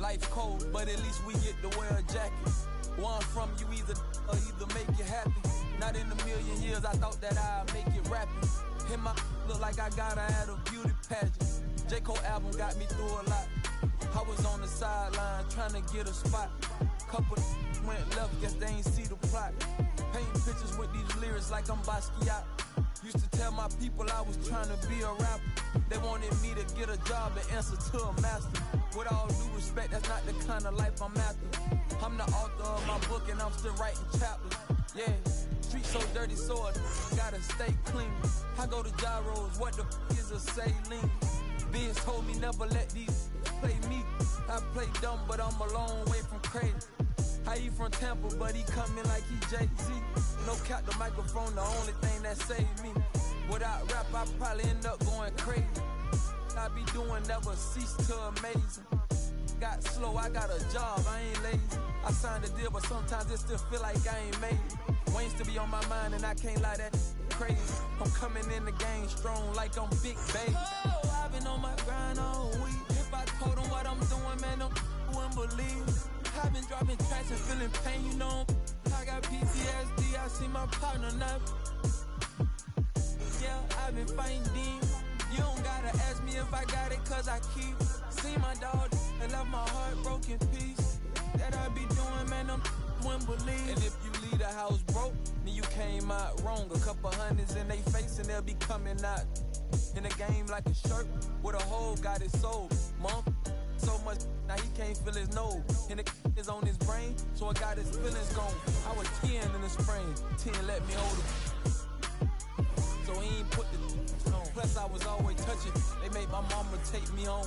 Life cold, but at least we get to wear a jacket. Where I'm from, you either make you happy. Not in a million years, I thought that I'd make it rapping. Hit my look like I got her at a beauty pageant. J. Cole album got me through a lot. I was on the sideline trying to get a spot. Couple went left, guess they ain't see the plot. Painting pictures with these lyrics like I'm Basquiat. Used to tell my people I was trying to be a rapper. They wanted me to get a job and answer to a master. With all due respect, that's not the kind of life I'm after. I'm the author of my book and I'm still writing chapters. Yeah, street so dirty, so I gotta stay clean. I go to gyros, what the is a saline? Biz told me never let these play me. I play dumb, but I'm a long way from crazy. He from Tampa, but he coming like he Jay-Z. No cap, the microphone, the only thing that saved me. Without rap, I probably end up going crazy. I be doing never cease to amazing. Got slow, I got a job, I ain't lazy. I signed a deal, but sometimes it still feel like I ain't made it. Wayne's to be on my mind, and I can't lie, that crazy. I'm coming in the game strong like I'm Big Baby. Oh, I've been on my grind all week. If I told them what I'm doing, man, them wouldn't believe. I've been dropping tracks and feeling pain, you know. I got PTSD, I see my partner now. Yeah, I've been fighting demons. You don't gotta ask me if I got it, cause I keep. See my dog and left my heart broken piece. That I be doing, man, them wouldn't believe. And if you leave the house broke, then you came out wrong. A couple hundreds in they face and they'll be coming out in the game like a shirt with a hole got his soul. Mom, so much now he can't feel his nose. And the is on his brain, so I got his feelings gone. I was 10 in the spring, 10 let me hold him. So he ain't put the on. Plus I was always touching. They made my mama take me home.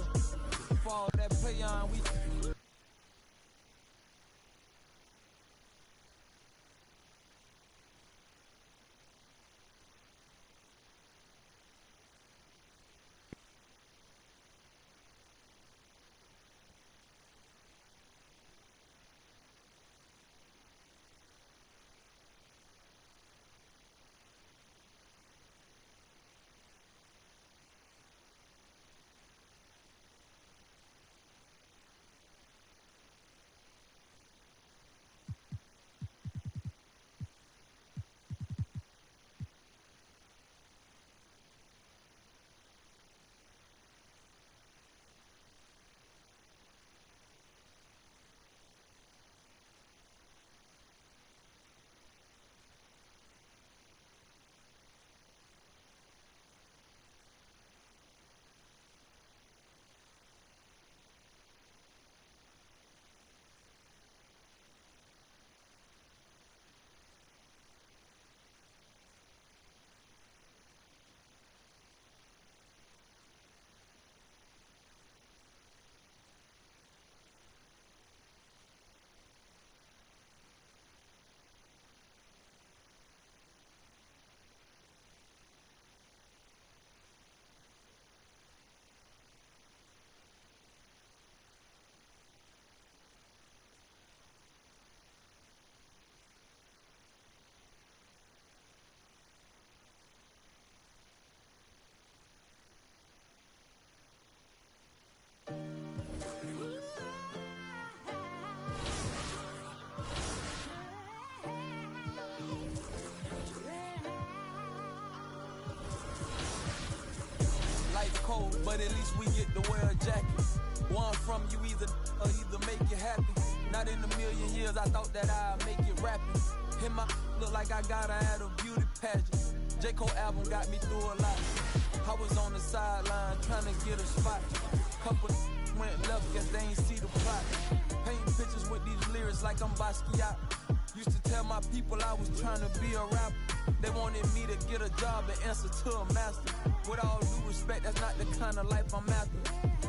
For all that play on, we cold, but at least we get to wear a jacket. Where I'm from, you either make you happy. Not in a million years, I thought that I'd make it rapping. Hit my look like I got her at a beauty pageant. J. Cole album got me through a lot. I was on the sideline trying to get a spot. Couple went left, guess they ain't see the plot. Painting pictures with these lyrics like I'm Basquiat. Used to tell my people I was trying to be a rapper. They wanted me to get a job and answer to a master. With all due respect, that's not the kind of life I'm after.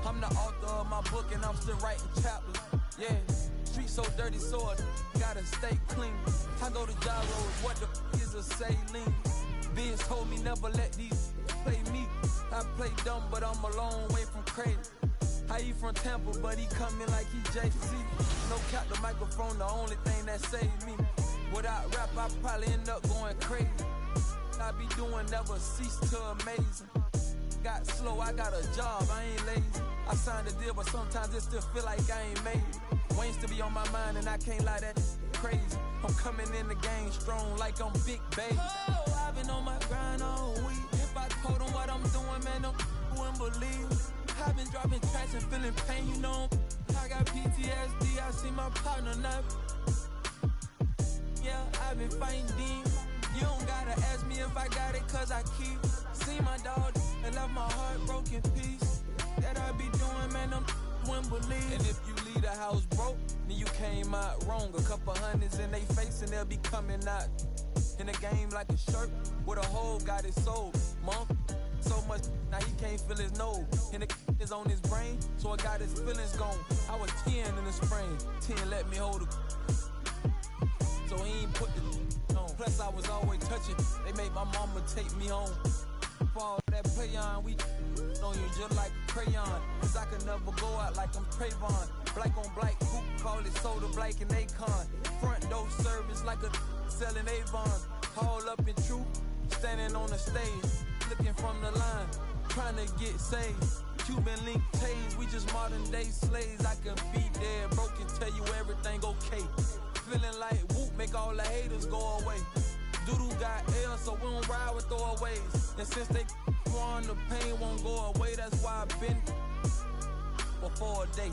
I'm the author of my book and I'm still writing chapters. Yeah, street so dirty, so I gotta stay clean. I go to gyros, what the is a saline? Biz told me never let these play me. I play dumb, but I'm a long way from crazy. He from Tampa, but he coming like he Jay-Z. No cap, the microphone, the only thing that saved me. Without rap, I probably end up going crazy. I be doing never cease to amazing. Got slow, I got a job, I ain't lazy. I signed a deal, but sometimes it still feel like I ain't made it. Wayne still be on my mind, and I can't lie, that crazy. I'm coming in the game strong like I'm Big Baby. Oh, I've been on my grind all week. If I told them what I'm doing, man, them wouldn't believe. I've been dropping tracks and feeling pain, you know. I got PTSD, I see my partner now. Yeah, I've been fighting demons. You don't gotta ask me if I got it, cause I keep. See my dog and left my heart broken piece. That I be doing, man, them wouldn't believe. And if you leave the house broke, then you came out wrong. A couple hundreds in they face and they'll be coming out in the game like a shirt with a hole got his soul. Monk, so much now he can't feel his nose. And the is on his brain, so I got his feelings gone. I was 10 in the spring, 10 let me hold the so he ain't put the on. Plus I was always touching, they made my mama take me home. For all that play on, we on you just like a crayon. Cause I can never go out like I'm Trayvon. Black on black, coupe, call it soda, black and Akon. Front door service like a selling Avon. Haul up in truth, standing on the stage, looking from the line, trying to get saved. Cuban link tase, we just modern day slaves. I can be dead broke and tell you everything okay. Feeling like whoop, make all the haters go away. Doodoo got L, so we don't ride with throwaways. And since they on the pain won't go away, that's why I've been before a day.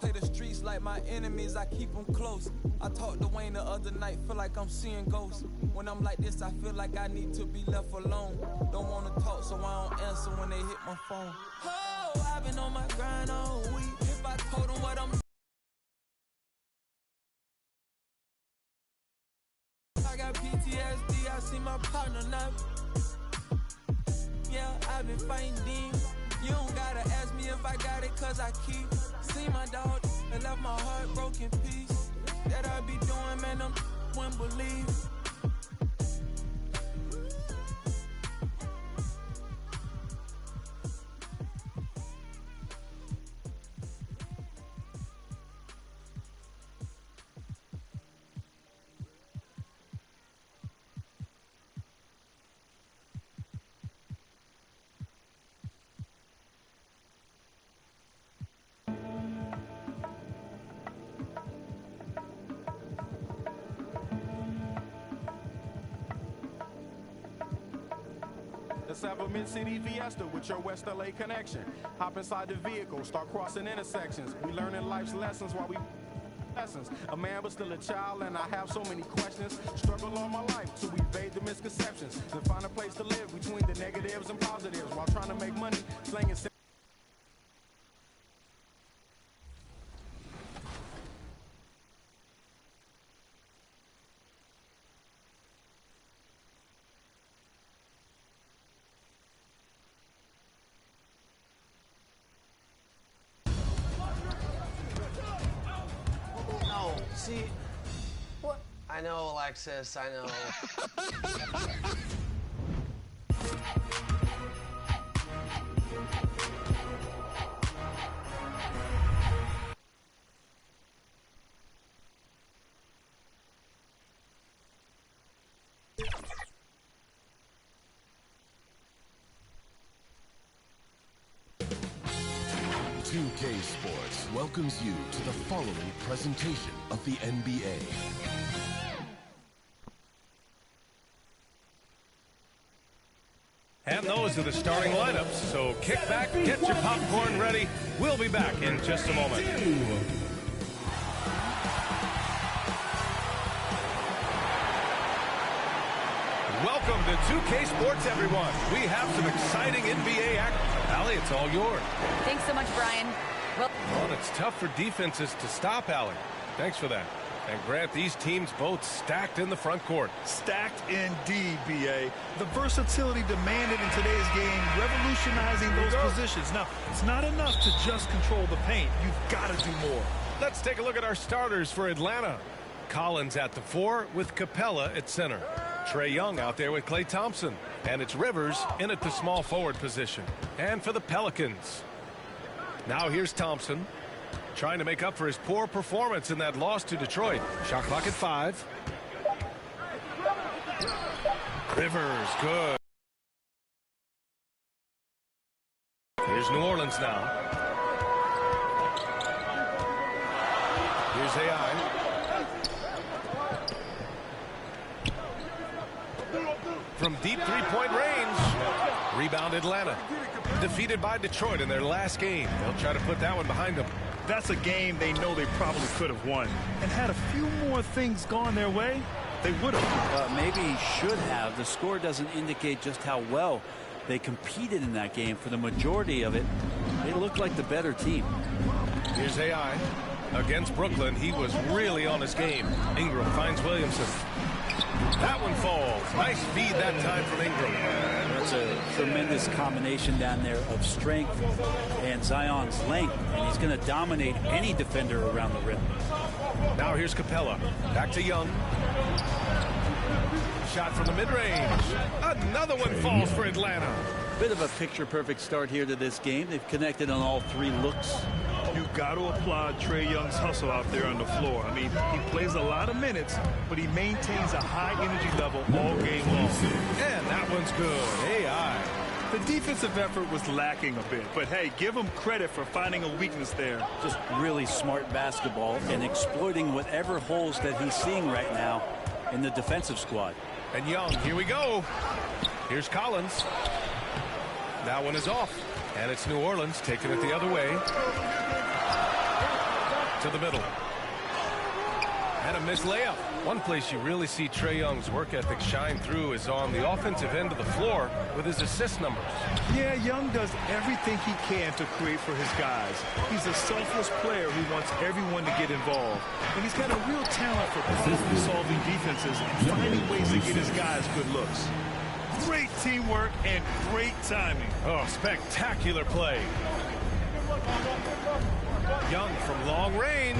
Play the streets like my enemies, I keep them close. I talked to Wayne the other night, feel like I'm seeing ghosts. When I'm like this, I feel like I need to be left alone. Don't wanna talk, so I don't answer when they hit my phone. Oh, I've been on my grind all week. If I told them what I'm I got PTSD, I see my partner now. Yeah, I've been fighting demons. You don't gotta ask me if I got it, cause I keep. See my dog and left my heart broken piece. That I be doing, man, them wouldn't believe. Let's have a Mid-City Fiesta with your West LA connection. Hop inside the vehicle, start crossing intersections. We learning life's lessons while we lessons. A man but still a child, and I have so many questions. Struggle all my life to evade the misconceptions. Then find a place to live between the negatives and positives while trying to make money, slinging. See, what? I know, Alexis, I know. Sports welcomes you to the following presentation of the NBA. And those are the starting lineups, so kick back, get your popcorn ready. We'll be back in just a moment. Welcome to 2K Sports, everyone. We have some exciting NBA action. Allie, it's all yours. Thanks so much, Brian. Well, it's tough for defenses to stop, Allie. Thanks for that. And Grant, these teams both stacked in the front court. Stacked indeed, B.A. The versatility demanded in today's game, revolutionizing those positions. Now, it's not enough to just control the paint. You've got to do more. Let's take a look at our starters for Atlanta. Collins at the 4 with Capella at center. Trae Young out there with Klay Thompson. And it's Rivers in at the small forward position. And for the Pelicans, now here's Thompson, trying to make up for his poor performance in that loss to Detroit. Shot clock at 5. Rivers, good. Here's New Orleans now. Here's AI. From deep three-point range. Rebound Atlanta. Defeated by Detroit in their last game. They'll try to put that one behind them. That's a game they know they probably could have won. And had a few more things gone their way, they would have. Maybe should have. The score doesn't indicate just how well they competed in that game. For the majority of it, they looked like the better team. Here's AI. Against Brooklyn, he was really on his game. Ingram finds Williamson. That one falls. Nice feed that time from Ingram. That's a tremendous combination down there of strength and Zion's length, and he's going to dominate any defender around the rim. Now here's Capella. Back to Young. Shot from the mid-range. Another one falls for Atlanta. Bit of a picture-perfect start here to this game. They've connected on all three looks. You got to applaud Trae Young's hustle out there on the floor. I mean, he plays a lot of minutes, but he maintains a high energy level all game long. And that one's good. AI. The defensive effort was lacking a bit, but hey, give him credit for finding a weakness there. Just really smart basketball and exploiting whatever holes that he's seeing right now in the defensive squad. And Young, here we go. Here's Collins. That one is off. And it's New Orleans taking it the other way. To the middle. And a missed layup. One place you really see Trae Young's work ethic shine through is on the offensive end of the floor with his assist numbers. Yeah, Young does everything he can to create for his guys. He's a selfless player who wants everyone to get involved. And he's got a real talent for problem-solving defenses and finding ways to get his guys good looks. Great teamwork and great timing. Oh, spectacular play. Young from long range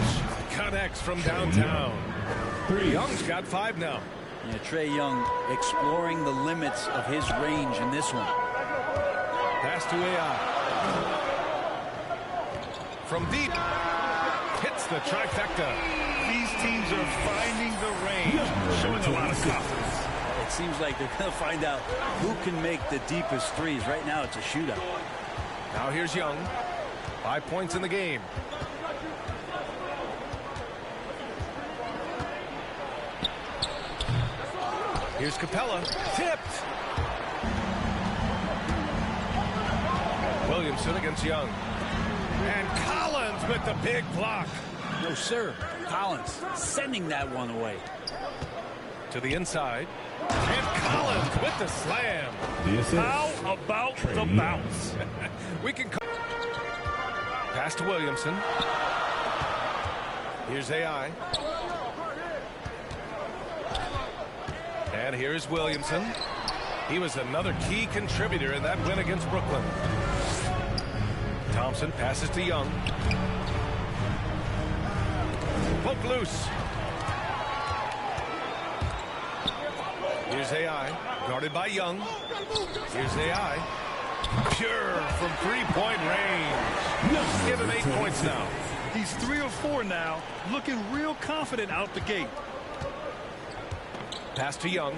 connects from downtown. Young's got 5 now. Yeah, Trae Young exploring the limits of his range in this one. Pass to AI. From deep. Hits the trifecta. These teams are finding the range, showing a lot of confidence. It seems like they're going to find out who can make the deepest threes. Right now, it's a shootout. Now here's Young. 5 points in the game. Here's Capella. Tipped. Williamson against Young. And Collins with the big block. No, sir. Collins sending that one away. To the inside. And Collins with the slam. How about the bounce? We can pass to Williamson. Here's AI. And here's Williamson. He was another key contributor in that win against Brooklyn. Thompson passes to Young. Poke loose. Here's AI. Guarded by Young. Here's AI. Pure from three-point range. Give him 8 points now. He's 3 or 4 now, looking real confident out the gate. Pass to Young.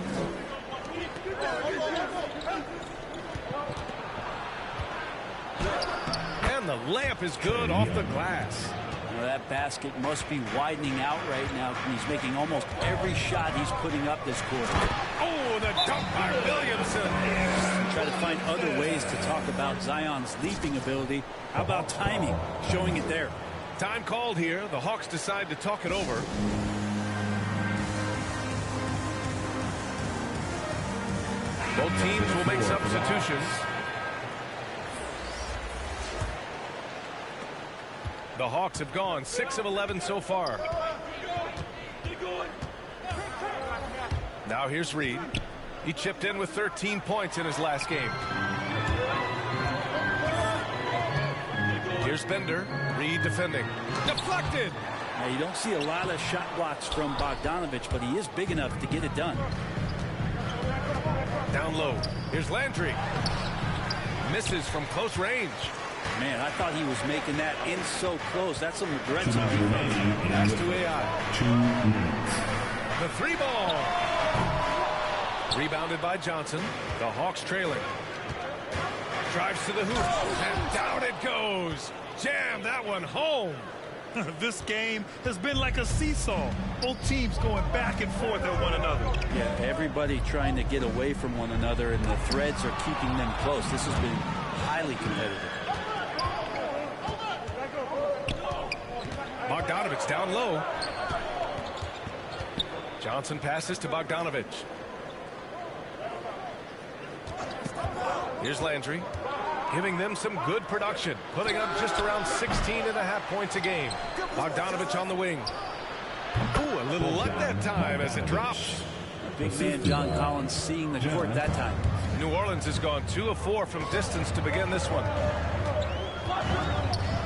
And the layup is good off the glass. Well, that basket must be widening out right now. He's making almost every shot he's putting up this quarter. Oh, the dunk by Williamson. Try to find other ways to talk about Zion's leaping ability. How about timing? Showing it there. Time called here. The Hawks decide to talk it over. Both teams will make substitutions. The Hawks have gone 6 of 11 so far. Now here's Reed. He chipped in with 13 points in his last game. Here's Bender. Reed defending. Deflected. Now, you don't see a lot of shot blocks from Bogdanovich, but he is big enough to get it done. Down low. Here's Landry. Misses from close range. Man, I thought he was making that in so close. That's some aggressive defense. Pass to AI. 2 minutes. The 3 ball. Rebounded by Johnson. The Hawks trailing. Drives to the hoop, and down it goes. Jam that one home. This game has been like a seesaw. Both teams going back and forth at one another. Yeah, everybody trying to get away from one another, and the threads are keeping them close. This has been highly competitive. Bogdanovich down low. Johnson passes to Bogdanovich. Here's Landry, giving them some good production, putting up just around 16.5 points a game. Bogdanovich on the wing. Ooh, a little luck that time as it drops. Big man John Collins seeing the court that time. New Orleans has gone 2 of 4 from distance to begin this one.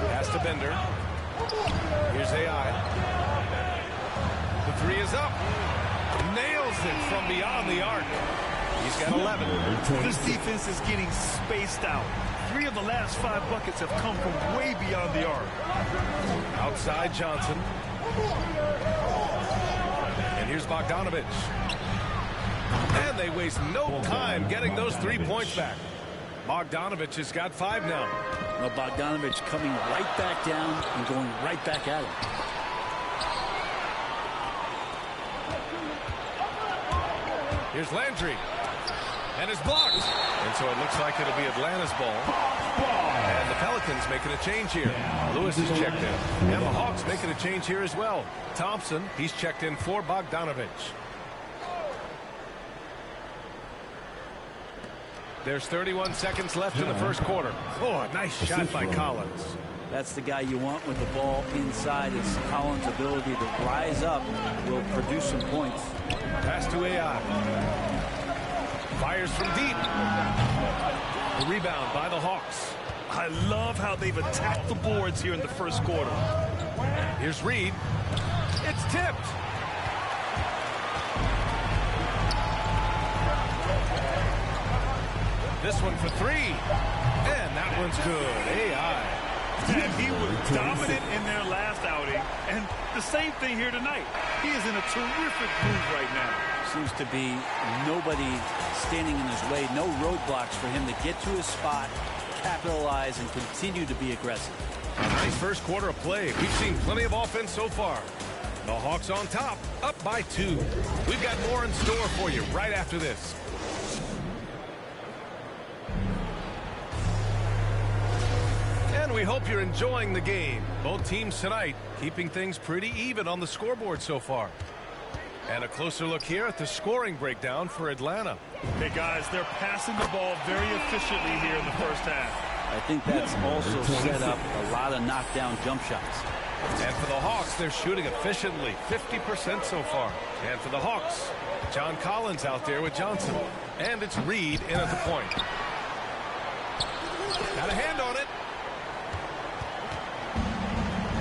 Pass to Bender. Here's AI. The 3 is up. Nails it from beyond the arc. He's got 11. This defense is getting spaced out. 3 of the last 5 buckets have come from way beyond the arc. Outside Johnson. And here's Bogdanovich. And they waste no time getting those 3 points back. Bogdanovich has got 5 now. Well, Bogdanovich coming right back down and going right back at him. Here's Landry. And it's blocked. And so it looks like it'll be Atlanta's ball. And the Pelicans making a change here. Lewis is checked in. And the Hawks making a change here as well. Thompson, he's checked in for Bogdanovich. There's 31 seconds left in the first quarter. Oh, a nice shot by Collins. That's the guy you want with the ball inside. Is Collins' ability to rise up will produce some points. Pass to AI. Fires from deep. A rebound by the Hawks. I love how they've attacked the boards here in the first quarter. Here's Reed. It's tipped. This one for 3. And that one's good. AI. And he was dominant in their last outing. And the same thing here tonight. He is in a terrific groove right now. Seems to be nobody standing in his way. No roadblocks for him to get to his spot, capitalize, and continue to be aggressive. A nice first quarter of play. We've seen plenty of offense so far. The Hawks on top, up by 2. We've got more in store for you right after this. And we hope you're enjoying the game. Both teams tonight keeping things pretty even on the scoreboard so far. And a closer look here at the scoring breakdown for Atlanta. Hey, guys, they're passing the ball very efficiently here in the first half. I think that's also set up a lot of knockdown jump shots. And for the Hawks, they're shooting efficiently, 50% so far. And for the Hawks, John Collins out there with Johnson. And it's Reed in at the point. Got a hand on it.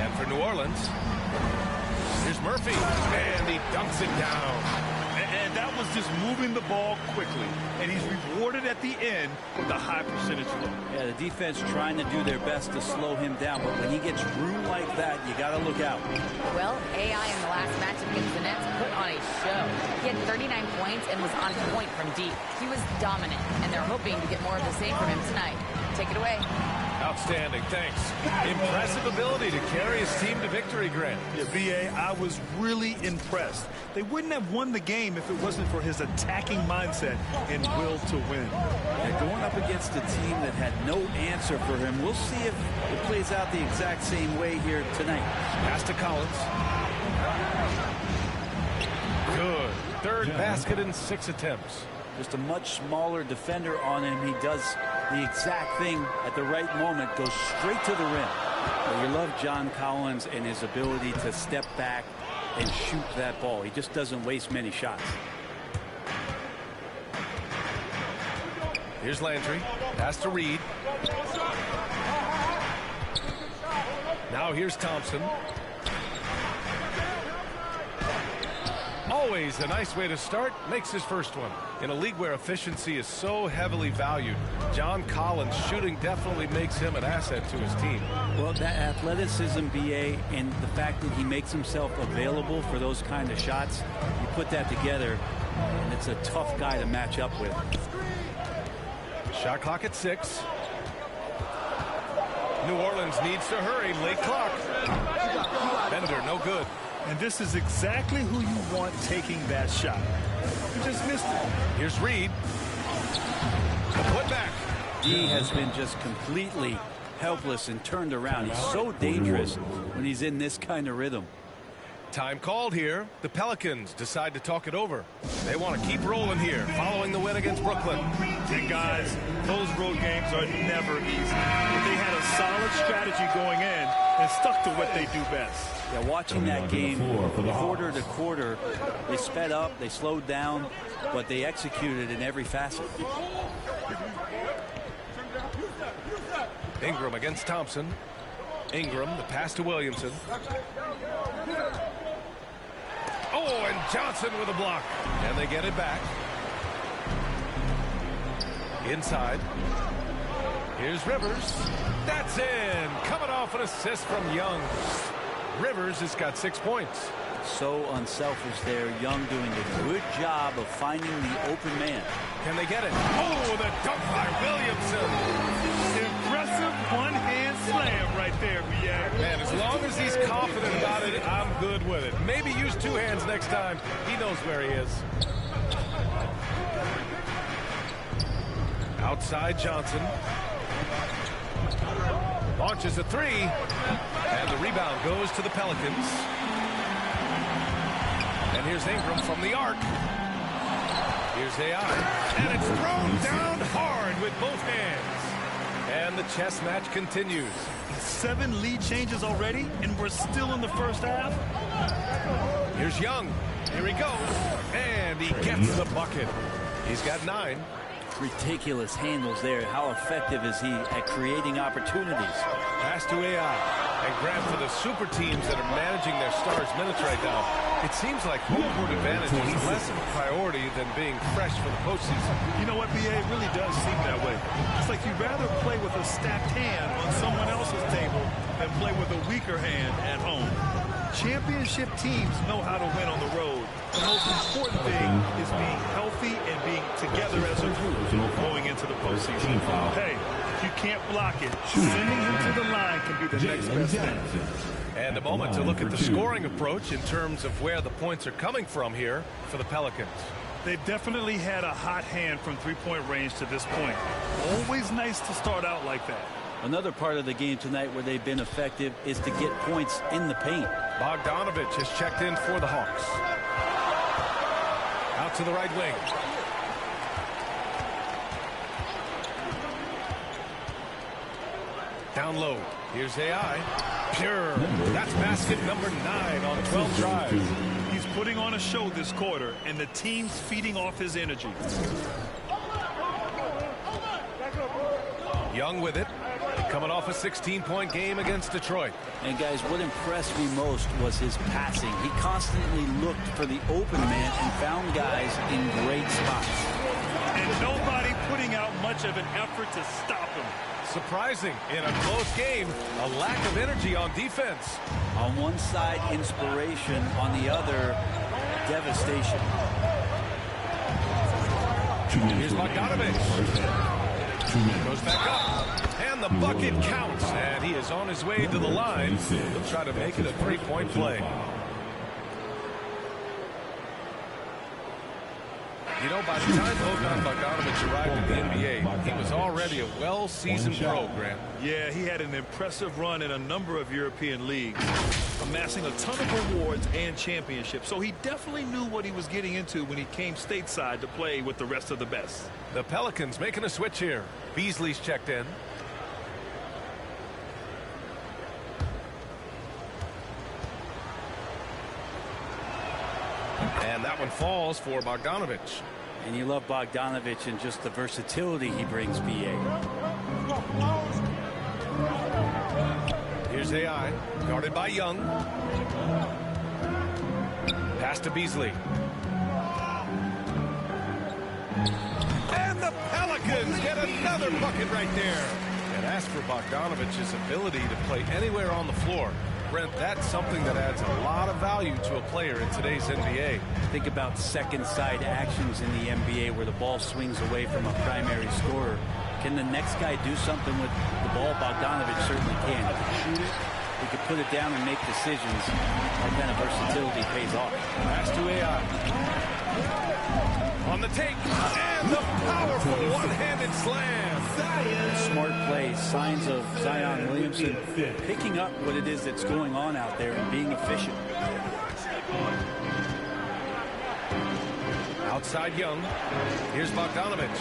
And for New Orleans, here's Murphy. And he dunks it down. And that was just moving the ball quickly. And he's rewarded at the end with a high percentage look. Yeah, the defense trying to do their best to slow him down. But when he gets room like that, you got to look out. Well, AI in the last match against the Nets put on a show. He had 39 points and was on point from deep. He was dominant, and they're hoping to get more of the same from him tonight. Take it away. Outstanding, thanks. Impressive ability to carry his team to victory, Grant. Yeah, VA, I was really impressed. They wouldn't have won the game if it wasn't for his attacking mindset and will to win. Yeah, going up against a team that had no answer for him. We'll see if it plays out the exact same way here tonight. Pass to Collins. Good. Third basket in 6 attempts. Just a much smaller defender on him. He does the exact thing at the right moment, goes straight to the rim. But you love John Collins and his ability to step back and shoot that ball. He just doesn't waste many shots. Here's Landry. Pass to Reed. Now here's Thompson. Always a nice way to start. Makes his first one. In a league where efficiency is so heavily valued, John Collins shooting definitely makes him an asset to his team. Well, that athleticism, BA, and the fact that he makes himself available for those kind of shots, you put that together, and it's a tough guy to match up with. Shot clock at 6. New Orleans needs to hurry. Late clock. Bender, no good. And this is exactly who you want taking that shot. You just missed it. Here's Reed. The putback. He has been just completely helpless and turned around. He's so dangerous when he's in this kind of rhythm. Time called here. The Pelicans decide to talk it over. They want to keep rolling here, following the win against Brooklyn. And guys, those road games are never easy. But they had a solid strategy going in and stuck to what they do best. Yeah, watching that game quarter to quarter, they sped up, they slowed down, but they executed in every facet. Ingram against Thompson. Ingram, the pass to Williamson. Oh, and Johnson with a block. And they get it back. Inside. Here's Rivers. That's in. Coming off an assist from Young. Rivers has got 6 points. So unselfish there. Young doing a good job of finding the open man. Can they get it? Oh, the dunk by Williamson. Impressive one-hand slam right there, B.A. Man, as long as he's confident about it, I'm good with it. Maybe use 2 hands next time. He knows where he is. Outside Johnson. Launches a 3. And the rebound goes to the Pelicans. And here's Ingram from the arc. Here's AI. And it's thrown down hard with both hands. And the chess match continues. 7 lead changes already, and we're still in the first half. Here's Young. Here he goes. And he gets the bucket. He's got 9. Ridiculous handles there. How effective is he at creating opportunities? Pass to AI. And Grant, for the super teams that are managing their stars' minutes right now, it seems like home court advantage is less of a priority than being fresh for the postseason. You know what, B.A.? It really does seem that way. It's like you'd rather play with a stacked hand on someone else's table than play with a weaker hand at home. Championship teams know how to win on the road. The most important thing is being healthy and being together as a group going into the postseason. Hey, if you can't block it, sending him to the line can be the next best thing. And a moment to look at the scoring approach in terms of where the points are coming from here for the Pelicans. They've definitely had a hot hand from three-point range to this point. Always nice to start out like that. Another part of the game tonight where they've been effective is to get points in the paint. Bogdanovich has checked in for the Hawks. Out to the right wing. Down low. Here's AI. Pure. That's basket number 9 on 12 drives. He's putting on a show this quarter, and the team's feeding off his energy. Young with it. Coming off a 16-point game against Detroit. And guys, what impressed me most was his passing. He constantly looked for the open man and found guys in great spots. And nobody putting out much of an effort to stop him. Surprising in a close game, a lack of energy on defense. On one side, inspiration. On the other, devastation. Here's Bogdanovich. Goes back up. And the bucket counts. And he is on his way to the line. He'll try to make it a 3-point play. You know, by the time Bogdanovich arrived in the NBA, he was already a well-seasoned pro, Grant. Yeah, he had an impressive run in a number of European leagues, amassing a ton of awards and championships. So he definitely knew what he was getting into when he came stateside to play with the rest of the best. The Pelicans making a switch here. Beasley's checked in. And that one falls for Bogdanovich. And you love Bogdanovich and just the versatility he brings, B.A. Here's AI, guarded by Young. Pass to Beasley. And the Pelicans get another bucket right there. And as for Bogdanovich's ability to play anywhere on the floor, Brent, that's something that adds a lot of value to a player in today's NBA. Think about second side actions in the NBA where the ball swings away from a primary scorer. Can the next guy do something with the ball? Bogdanovich certainly can. He can shoot it. He can put it down and make decisions. That kind of versatility pays off. Pass to AI. On the take. And the powerful one-handed slam. Smart play. Signs of Zion Williamson picking up what it is that's going on out there and being efficient. Outside Young. Here's Bogdanovich.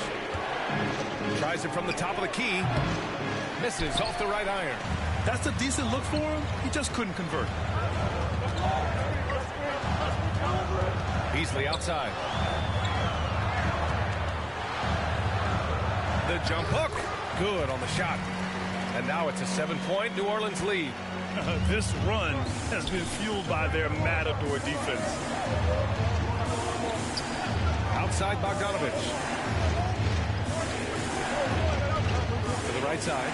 Tries it from the top of the key. Misses off the right iron. That's a decent look for him. He just couldn't convert. Beasley outside. The jump hook. Good on the shot. And now it's a 7-point New Orleans lead. This run has been fueled by their matador defense. Outside Bogdanovich. To the right side.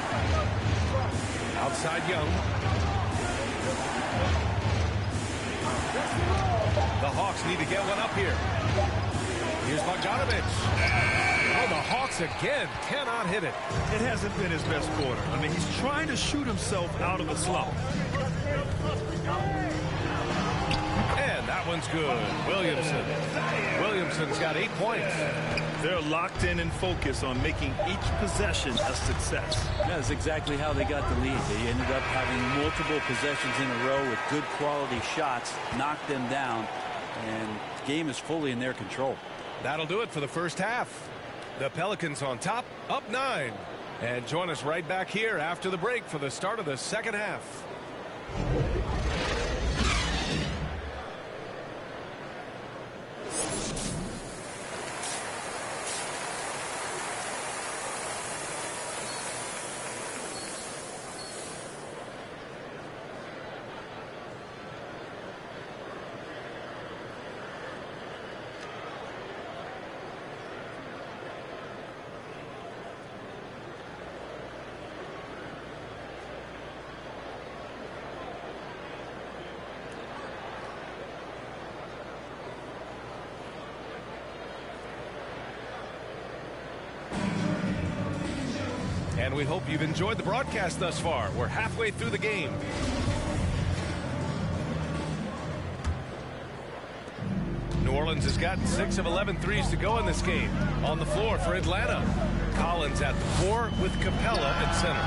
Outside Young. The Hawks need to get one up here. Here's Bogdanovich. Oh, the Hawks again cannot hit it. It hasn't been his best quarter. I mean, he's trying to shoot himself out of a slump. And that one's good. Williamson's got 8 points. They're locked in and focused on making each possession a success. That's exactly how they got the lead. They ended up having multiple possessions in a row with good quality shots, knocked them down, and the game is fully in their control. That'll do it for the first half. The Pelicans on top, up 9. And join us right back here after the break for the start of the second half. And we hope you've enjoyed the broadcast thus far. We're halfway through the game. New Orleans has gotten 6 of 11 threes to go in this game. On the floor for Atlanta, Collins at the 4 with Capella at center.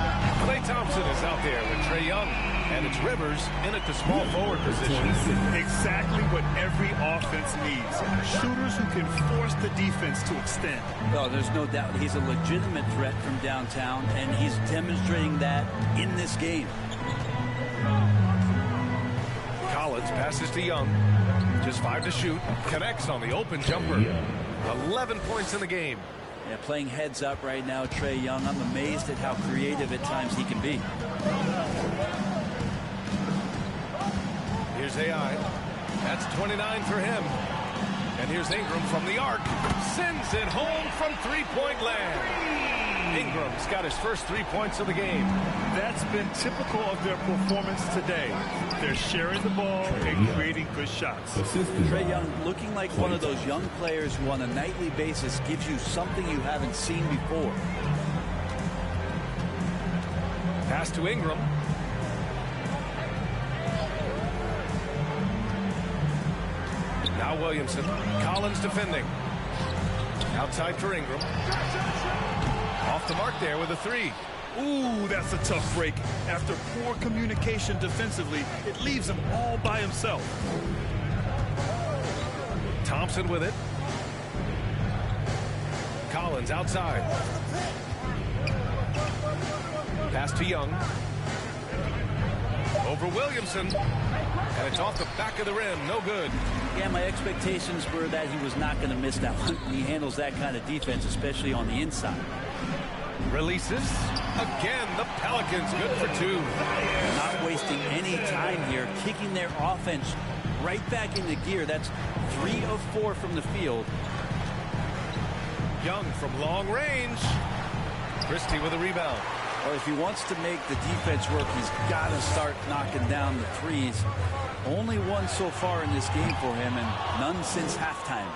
Klay Thompson is out there with Trae Young. And it's Rivers in at the small forward position. Exactly what every offense needs. Shooters who can force the defense to extend. Well, there's no doubt he's a legitimate threat from downtown, and he's demonstrating that in this game. Collins passes to Young. Just 5 to shoot. Connects on the open jumper. 11 points in the game. Yeah, playing heads up right now, Trae Young. I'm amazed at how creative at times he can be. Here's AI. That's 29 for him. And here's Ingram from the arc. Sends it home from three-point land. Ingram's got his first 3 points of the game. That's been typical of their performance today. They're sharing the ball and creating good shots. Trae Young looking like one of those young players who on a nightly basis gives you something you haven't seen before. Pass to Ingram. Now Williamson. Collins defending. Outside for Ingram. Off the mark there with a 3. Ooh, that's a tough break. After poor communication defensively, it leaves him all by himself. Thompson with it. Collins outside. Pass to Young. Over Williamson. And it's off the back of the rim. No good. Yeah, my expectations were that he was not going to miss that one. He handles that kind of defense, especially on the inside. Releases. Again, the Pelicans good for 2. Not wasting any time here. Kicking their offense right back into gear. That's 3 of 4 from the field. Young from long range. Christie with a rebound. Well, if he wants to make the defense work, he's got to start knocking down the threes. Only one so far in this game for him, and none since halftime.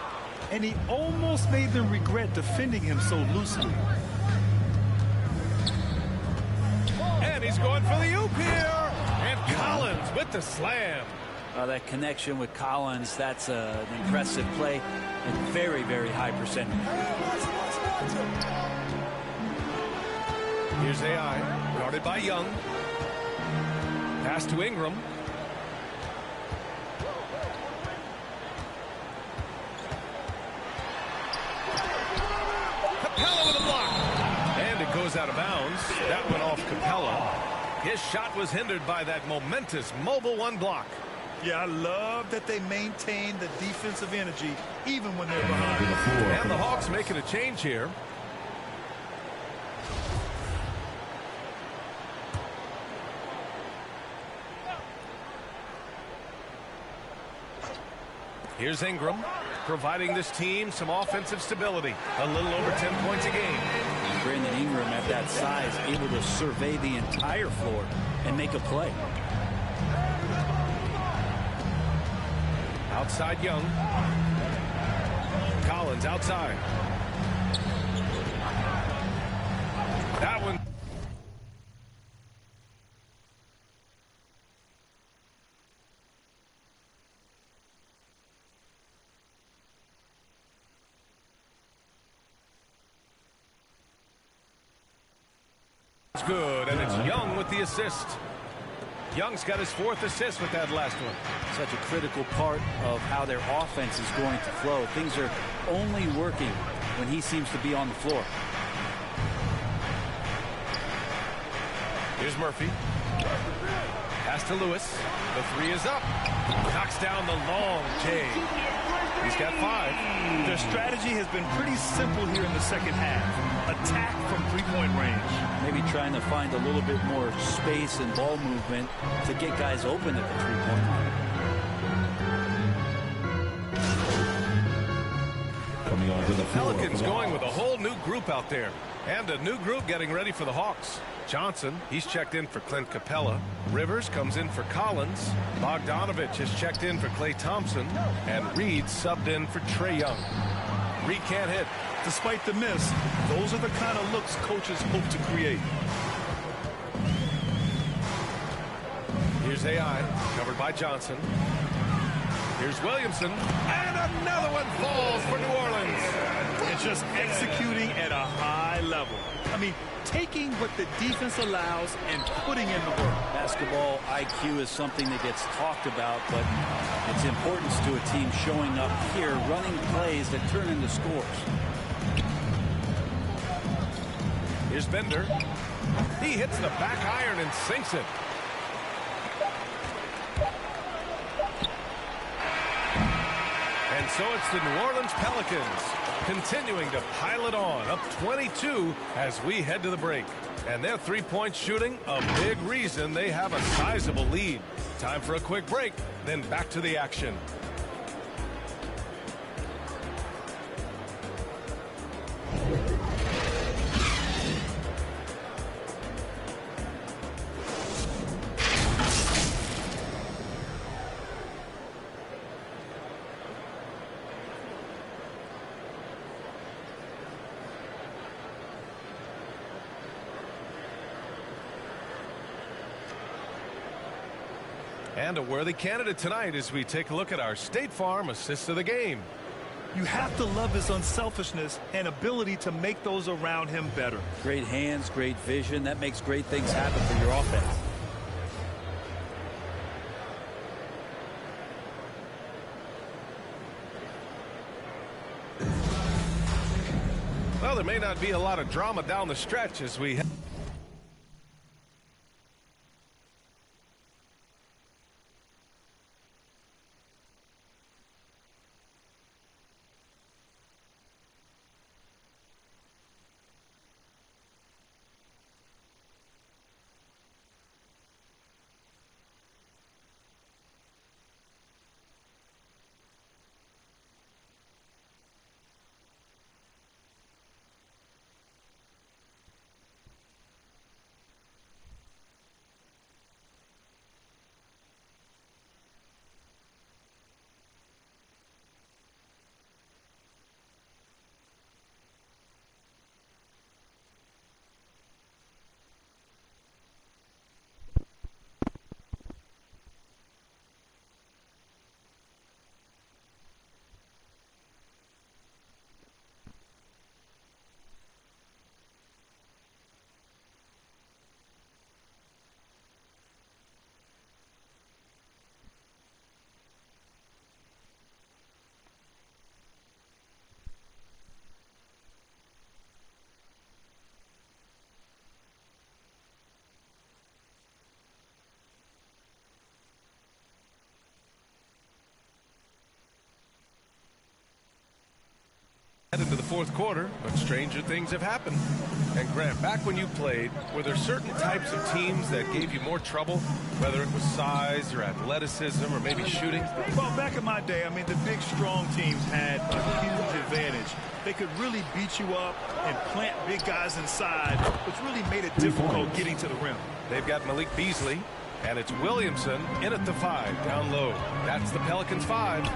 And he almost made them regret defending him so loosely. he's going for the oop here. And Collins with the slam. That connection with Collins, that's an impressive play and very, very high percentage. Here's AI, guarded by Young. Pass to Ingram. Capella with a block. And it goes out of bounds. That went off Capella. His shot was hindered by that momentous mobile one block. Yeah, I love that they maintain the defensive energy even when they're behind. And the Hawks making a change here. Here's Ingram, providing this team some offensive stability. A little over 10 points a game. Brandon Ingram at that size, able to survey the entire floor and make a play. Outside Young. Collins outside. That one. It's good, and it's Young with the assist. Young's got his 4th assist with that last one. Such a critical part of how their offense is going to flow. Things are only working when he seems to be on the floor. Here's Murphy. Pass to Lewis. The 3 is up. Knocks down the long J. He's got 5. Their strategy has been pretty simple here in the second half. Attack from three-point range. Maybe trying to find a little bit more space and ball movement to get guys open at the three-point line. Coming on to the floor. Pelicans going with a whole new group out there. And a new group getting ready for the Hawks. Johnson, he's checked in for Clint Capella. Rivers comes in for Collins. Bogdanovich has checked in for Klay Thompson. And Reed subbed in for Trae Young. Reed can't hit. Despite the miss, those are the kind of looks coaches hope to create. Here's AI, covered by Johnson. Here's Williamson. And another one falls for New Orleans. It's just executing at a high level. I mean, taking what the defense allows and putting in the work. Basketball IQ is something that gets talked about, but its importance to a team showing up here, running plays that turn into scores. Here's Bender. He hits the back iron and sinks it. And so it's the New Orleans Pelicans continuing to pile it on, up 22 as we head to the break. And their three-point shooting, a big reason they have a sizable lead. Time for a quick break, then back to the action. And a worthy candidate tonight as we take a look at our State Farm assist of the game. You have to love his unselfishness and ability to make those around him better. Great hands, great vision. That makes great things happen for your offense. Well, there may not be a lot of drama down the stretch as we into the fourth quarter, but stranger things have happened. And Grant, back when you played, were there certain types of teams that gave you more trouble, whether it was size or athleticism or maybe shooting? Well, back in my day, I mean, the big, strong teams had a huge advantage. They could really beat you up and plant big guys inside, which really made it difficult getting to the rim. They've got Malik Beasley, and it's Williamson in at the 5, down low. That's the Pelicans' 5.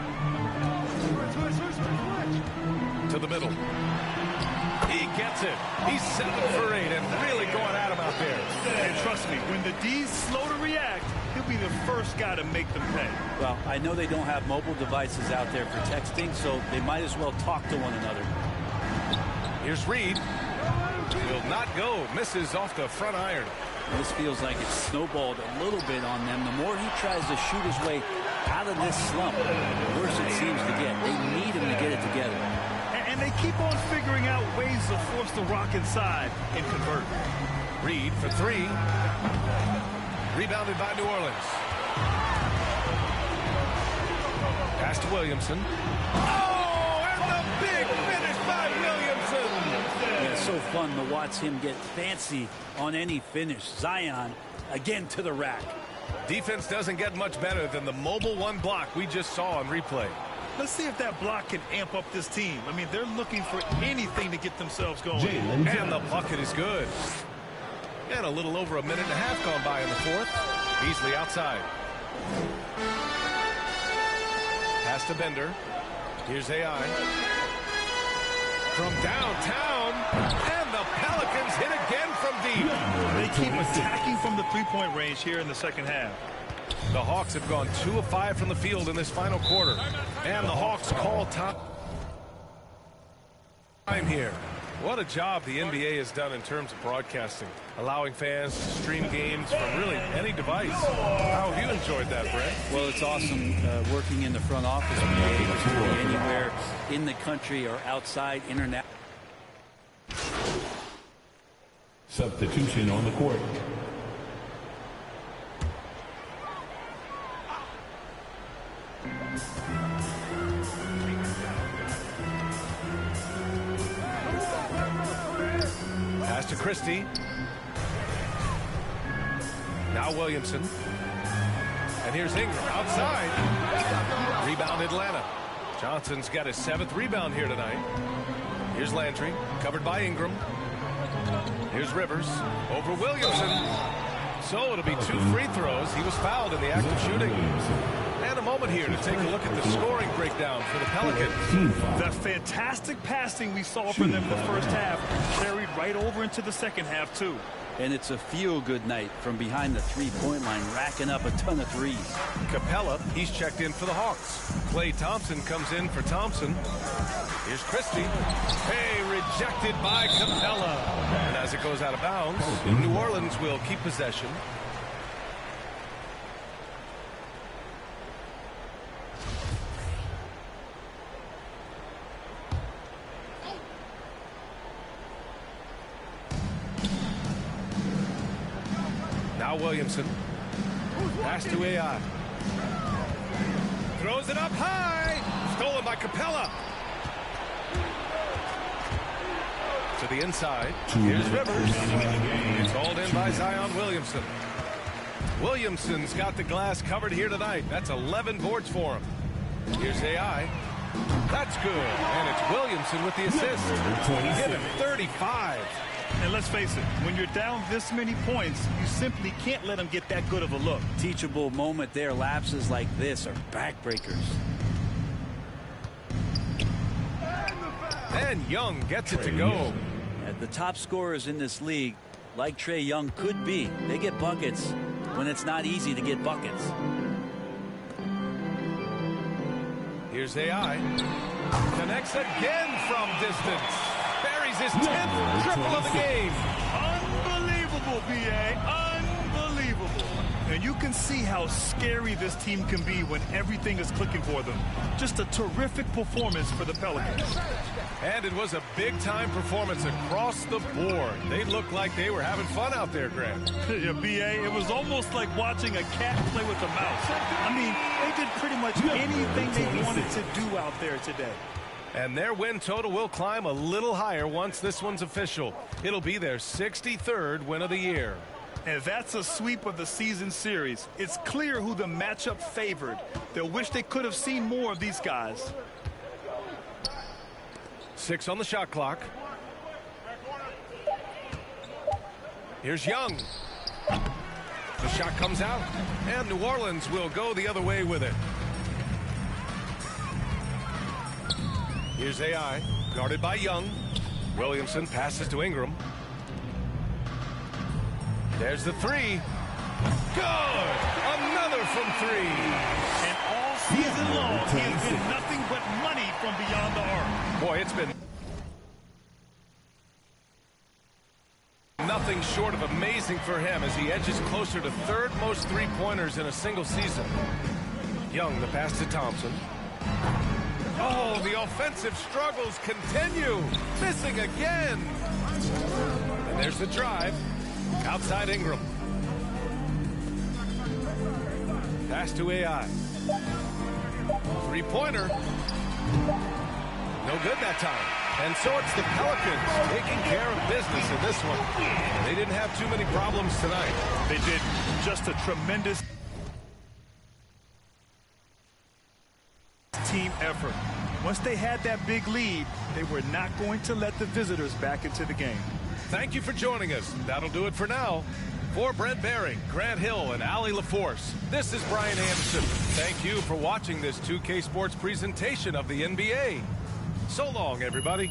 To the middle. He gets it. He's 7 for 8 and really going at him out there. And trust me, when the D's slow to react, he'll be the first guy to make them pay. Well, I know they don't have mobile devices out there for texting, so they might as well talk to one another. Here's Reed. Will not go. Misses off the front iron. This feels like it's snowballed a little bit on them. The more he tries to shoot his way out of this slump, the worse it seems to get. They need him to get it together. And they keep on figuring out ways to force the rock inside and convert. Reed for 3. Rebounded by New Orleans. Pass to Williamson. Oh, and the big finish by Williamson. Yeah, it's so fun to watch him get fancy on any finish. Zion again to the rack. Defense doesn't get much better than the mobile 1 block we just saw on replay. Let's see if that block can amp up this team. I mean, they're looking for anything to get themselves going. And the bucket is good. And a little over a minute and a half gone by in the fourth. Beasley outside. Pass to Bender. Here's AI. From downtown. And the Pelicans hit again from deep. They keep attacking from the three-point range here in the second half. The Hawks have gone 2 of 5 from the field in this final quarter. And the Hawks call time here. What a job the NBA has done in terms of broadcasting, allowing fans to stream games from really any device. How have you enjoyed that, Brett? Well, it's awesome working in the front office, being able to be anywhere in the country or outside internet. Substitution on the court. Pass to Christie. Now Williamson. And here's Ingram outside. Rebound Atlanta. Johnson's got his 7th rebound here tonight. Here's Landry, covered by Ingram. Here's Rivers over Williamson. So it'll be 2 free throws. He was fouled in the act of shooting. And a moment here to take a look at the scoring breakdown for the Pelicans. The fantastic passing we saw from them in the first half carried right over into the second half, too. And it's a feel-good night from behind the three-point line, racking up a ton of threes. Capella, he's checked in for the Hawks. Klay Thompson comes in for Thompson. Here's Christie. Hey, rejected by Capella. And as it goes out of bounds, New Orleans will keep possession. Now Williamson. Pass to AI. Throws it up high. Stolen by Capella. To the inside. Here's Rivers. It's hauled in by Zion Williamson. Williamson's got the glass covered here tonight. That's 11 boards for him. Here's AI. That's good. And it's Williamson with the assist. He hit him 35. And let's face it, when you're down this many points, you simply can't let them get that good of a look. Teachable moment there. Lapses like this are backbreakers. And Young gets it to go. At the top scorers in this league, like Trae Young could be, they get buckets when it's not easy to get buckets. Here's AI. Connects again from distance. Buries his 10th triple of the game. Unbelievable, B.A. Unbelievable. And you can see how scary this team can be when everything is clicking for them. Just a terrific performance for the Pelicans. And it was a big-time performance across the board. They looked like they were having fun out there, Grant. Yeah, B.A., it was almost like watching a cat play with a mouse. I mean, they did pretty much anything they wanted to do out there today. And their win total will climb a little higher once this one's official. It'll be their 63rd win of the year. And that's a sweep of the season series. It's clear who the matchup favored. They'll wish they could have seen more of these guys. 6 on the shot clock. Here's Young. The shot comes out, and New Orleans will go the other way with it. Here's AI, guarded by Young. Williamson passes to Ingram. There's the three. Good! Another from 3. And all season long, he has been nothing but money from beyond the arc. Boy, it's been nothing short of amazing for him as he edges closer to 3rd most three-pointers in a single season. Young, the pass to Thompson. Oh, the offensive struggles continue. Missing again. And there's the drive. Outside Ingram. Pass to AI. Three-pointer. No good that time. And so it's the Pelicans taking care of business in this one. They didn't have too many problems tonight. They did. Just a tremendous team effort. Once they had that big lead, they were not going to let the visitors back into the game. Thank you for joining us. That'll do it for now. For Brent Baring, Grant Hill, and Allie LaForce, this is Brian Anderson. Thank you for watching this 2K Sports presentation of the NBA. So long, everybody.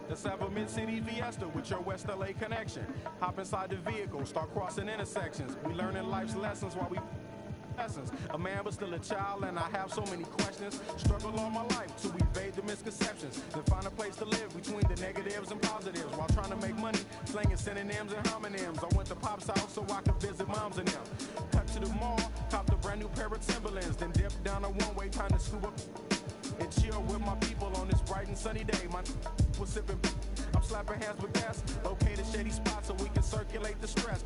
Let's have a mid-city fiesta with your West LA connection. Hop inside the vehicle, start crossing intersections. We learning life's lessons while we lessons. A man but still a child, and I have so many questions. Struggle all my life to evade the misconceptions. Then find a place to live between the negatives and positives while trying to make money, slinging synonyms and homonyms. I went to Pop's house so I could visit moms and them. Cut to the mall, copped a brand new pair of Timberlands, then dipped down a one-way, time to scoop up and chill with my people on this bright and sunny day. My was sipping, I'm slapping hands with gas. Okay, the shady spot so we can circulate the stress.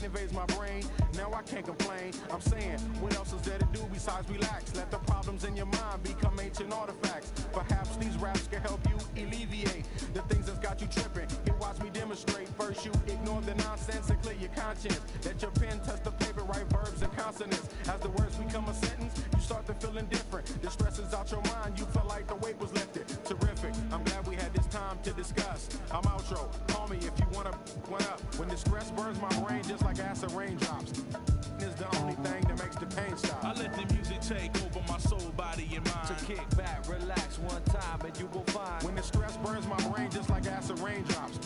Invades my brain, now I can't complain. I'm saying, what else is there to do besides relax? Let the problems in your mind become ancient artifacts. Perhaps these raps can help you alleviate the things that's got you tripping. Here, watch me demonstrate. First, you ignore the nonsense and clear your conscience. Let your pen touch the paper, write verbs and consonants. As the words become a sentence, you start to feel indifferent. The stress is out your mind, you feel like the weight was lifted. Terrific, I'm glad we had this time to discuss. I'm outro, call me if you wanna one up. When the stress burns my brain just like acid raindrops, is the only thing that makes the pain stop. I let the music take over my soul, body, and mind. So kick back, relax one time, and you will find. When the stress burns my brain just like acid raindrops,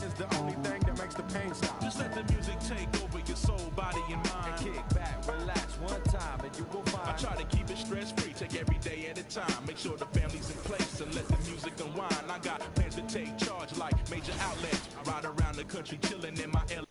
is the only thing that makes the pain stop. Just let the music take over your soul, body, and mind. And kick back, relax one time, and you will find. I try to keep it stress-free, take every day at a time. Make sure the family's in place and let the music unwind. I got plans to take charge like major outlets. Ride around the country chilling in my L.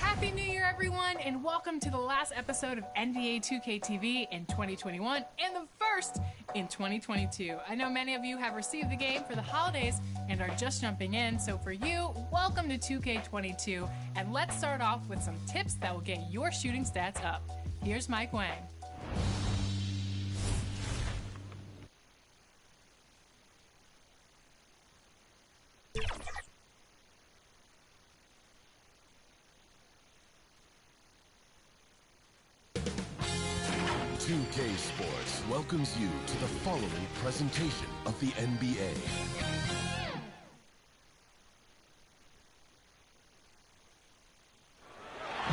Happy New Year, everyone, and welcome to the last episode of NBA 2K TV in 2021 and the first in 2022. I know many of you have received the game for the holidays and are just jumping in, so for you, welcome to 2K22, and let's start off with some tips that will get your shooting stats up. Here's Mike Wang. KIngAuthor Sports welcomes you to the following presentation of the NBA.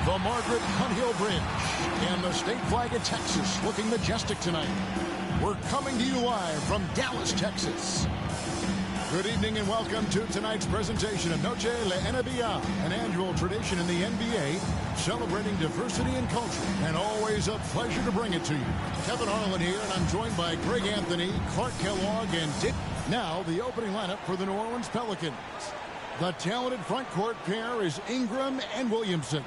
The Margaret Hunt-Hill Bridge and the state flag of Texas looking majestic tonight. We're coming to you live from Dallas, Texas. Good evening and welcome to tonight's presentation of Noche La NBA, an annual tradition in the NBA celebrating diversity and culture, and always a pleasure to bring it to you. Kevin Harlan here, and I'm joined by Greg Anthony, Clark Kellogg, and Dick. Now, the opening lineup for the New Orleans Pelicans. The talented front court pair is Ingram and Williamson.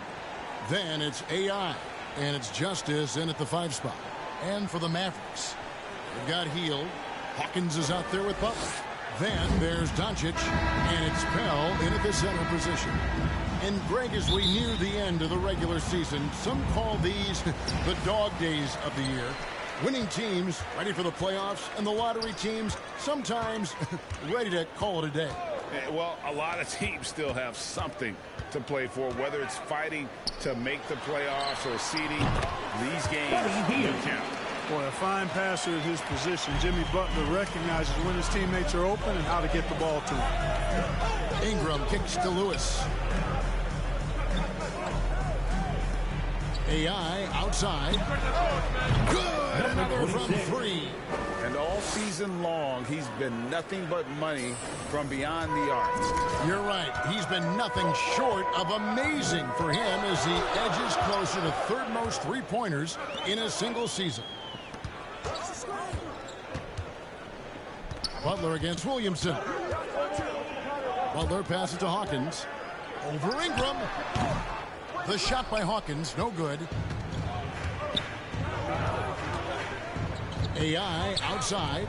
Then it's AI, and it's Justice in at the 5 spot. And for the Mavericks, they've got Hield. Hawkins is out there with Butler. Then there's Doncic, and it's Pell in at the center position. And Greg, as we near the end of the regular season, some call these the dog days of the year. Winning teams ready for the playoffs, and the lottery teams sometimes ready to call it a day. Well, a lot of teams still have something to play for, whether it's fighting to make the playoffs or seeding. These games do count. Boy, a fine passer at his position. Jimmy Butler recognizes when his teammates are open and how to get the ball to him. Ingram kicks to Lewis. AI outside. Good! Another from 3. And all season long, he's been nothing but money from beyond the arc. You're right. He's been nothing short of amazing for him as he edges closer to third most three-pointers in a single season. Butler against Williamson. Butler passes to Hawkins. Over Ingram. The shot by Hawkins, no good. AI outside.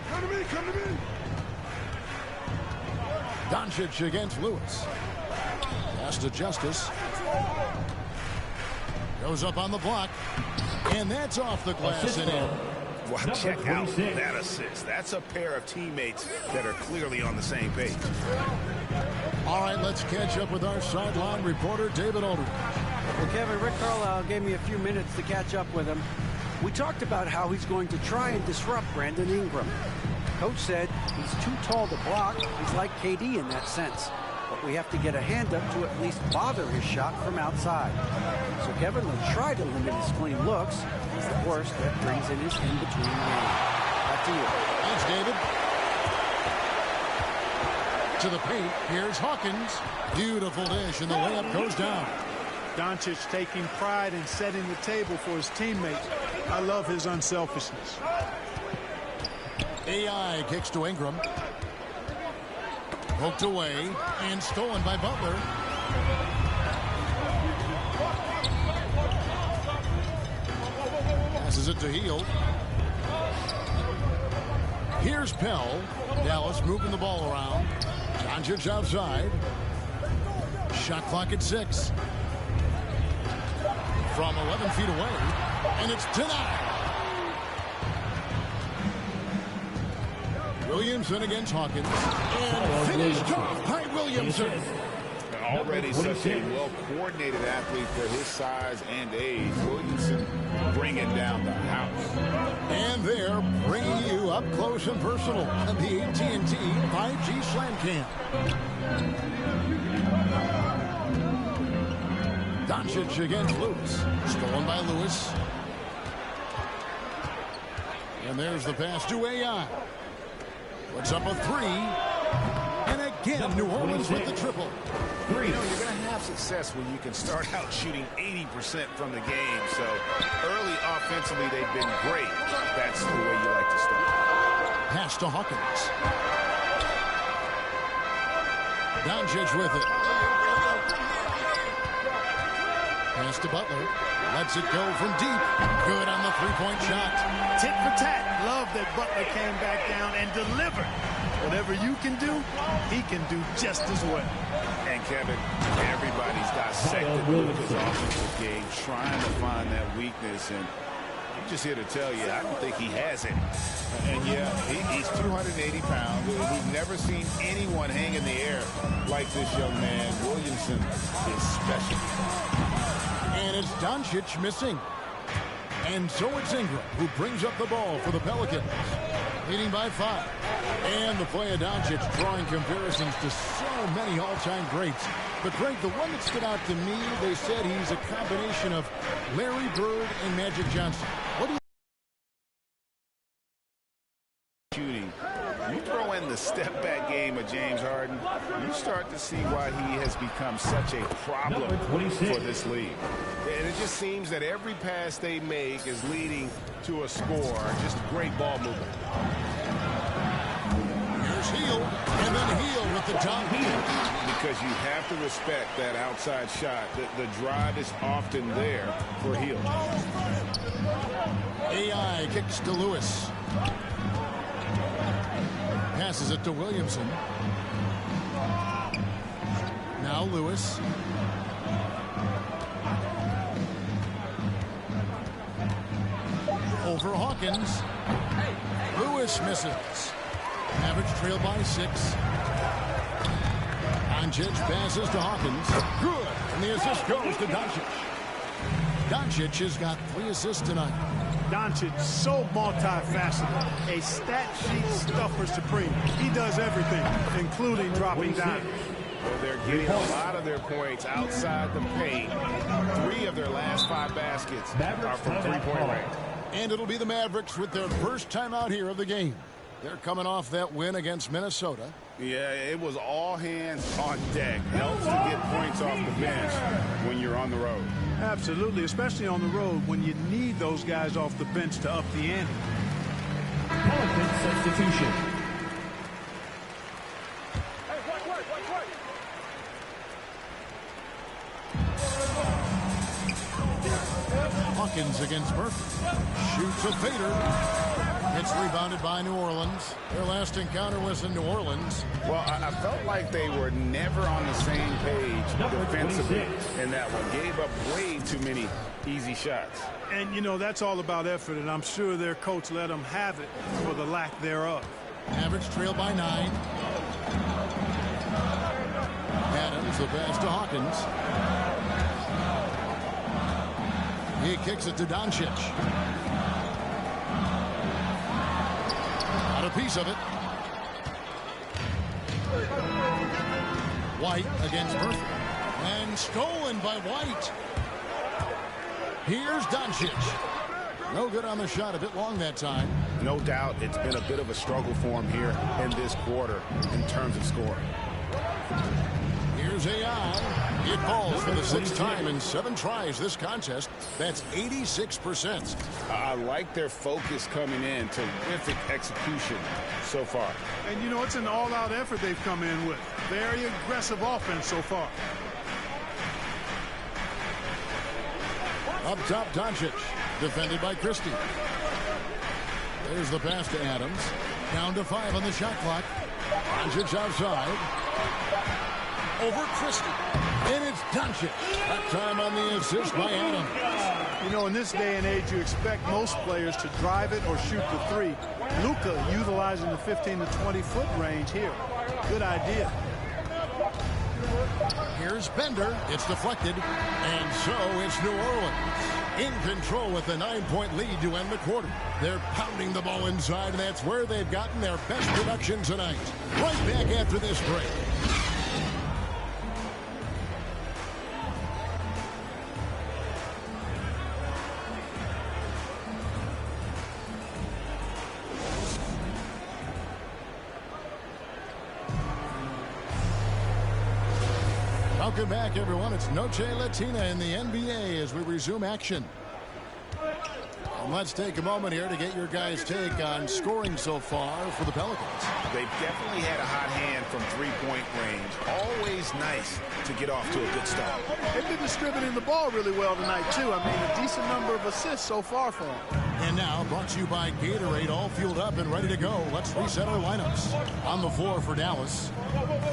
Come to me, come to me. Doncic against Lewis. Pass to Justice. Goes up on the block. And that's off the glass and in. Well, check out that assist. That's a pair of teammates that are clearly on the same page. All right, let's catch up with our sideline reporter, David Aldridge. Well, Kevin, Rick Carlisle gave me a few minutes to catch up with him. We talked about how he's going to try and disrupt Brandon Ingram. Coach said he's too tall to block. He's like KD in that sense. But we have to get a hand up to at least bother his shot from outside. So Kevin will try to limit his clean looks. Of course, that brings in his in-between game. Back to you. Thanks, David. To the paint, here's Hawkins. Beautiful dish, and the layup goes down. Doncic taking pride in setting the table for his teammates. I love his unselfishness. AI kicks to Ingram. Poked away and stolen by Butler. Passes it to Hield. Here's Pell. Dallas moving the ball around. Doncic outside. Shot clock at 6. From 11 feet away. And it's denied. Williamson against Hawkins. And finished off by Williamson. Already such a well-coordinated athlete for his size and age. Williamson bringing down the house. And they're bringing you up close and personal on the AT&T 5G Slam Cam. Doncic against Lewis. Stolen by Lewis. And there's the pass to AI. Puts up a 3. And again, New Orleans with the triple. You know, you're going to have success when you can start out shooting 80% from the game. So early offensively, they've been great. That's the way you like to start. Pass to Hawkins. Doncic with it. Pass to Butler. Lets it go from deep. Good on the three-point shot. Tit for tat. Love that Butler came back down and delivered. Whatever you can do, he can do just as well. And Kevin, everybody's dissected his offensive game, trying to find that weakness. And I'm just here to tell you, I don't think he has it. And yeah, he's 280 pounds. We've never seen anyone hang in the air like this young man. Williamson is special. And it's Doncic missing. And so it's Ingram who brings up the ball for the Pelicans. leading by 5. And the play of Doncic drawing comparisons to so many all-time greats. But, Greg, the one that stood out to me, they said he's a combination of Larry Bird and Magic Johnson. What do you shooting? You throw in the step-back game of James Harden, you start to see why he has become such a problem for this league. And it just seems that every pass they make is leading to a score. Just great ball movement. Here's Hield, and then Hield with the top. Because you have to respect that outside shot. The drive is often there for Hield. AI kicks to Lewis. Passes it to Williamson. Now Lewis. Over Hawkins. Lewis misses. Mavericks trail by 6. Doncic passes to Hawkins. Good. And the assist goes to Doncic. Doncic has got 3 assists tonight. Doncic, so multifaceted. A stat sheet stuffer supreme. He does everything, including dropping dimes. Well, they're getting a lot of their points outside the paint. 3 of their last 5 baskets are from three-point range. And it'll be the Mavericks with their first time out here of the game. They're coming off that win against Minnesota. Yeah, it was all hands on deck. Helps to get points off the bench when you're on the road. Absolutely, especially on the road when you need those guys off the bench to up the ante. Pelicans substitution. Hawkins against Murphy. Shoots a fader. It's rebounded by New Orleans. Their last encounter was in New Orleans. Well, I felt like they were never on the same page defensively in that one. Gave up way too many easy shots. And, you know, that's all about effort, and I'm sure their coach let them have it for the lack thereof. Mavericks trail by 9. Adams, the pass to Hawkins. He kicks it to Doncic. Got a piece of it. White against Murphy. And stolen by White. Here's Doncic. No good on the shot. A bit long that time. No doubt it's been a bit of a struggle for him here in this quarter in terms of scoring. Here's AI. It falls for the 6th time in 7 tries this contest. That's 86%. I like their focus coming in. Terrific execution so far. And, you know, it's an all-out effort they've come in with. Very aggressive offense so far. Up top, Doncic. Defended by Christie. There's the pass to Adams. Down to 5 on the shot clock. Doncic outside. Over Christie. And it's Doncic. That time on the assist by Adams. You know, in this day and age, you expect most players to drive it or shoot the 3. Luka utilizing the 15 to 20-foot range here. Good idea. Here's Bender. It's deflected. And so it's New Orleans in control with a 9-point lead to end the quarter. They're pounding the ball inside, and that's where they've gotten their best production tonight. Right back after this break. Welcome back, everyone. It's Noche Latina in the NBA as we resume action. And let's take a moment here to get your guys' take on scoring so far for the Pelicans. They've definitely had a hot hand from three-point range. Always nice to get off to a good start. They've been distributing the ball really well tonight, too. I mean, a decent number of assists so far for them. And now, brought to you by Gatorade, all fueled up and ready to go. Let's reset our lineups. On the floor for Dallas,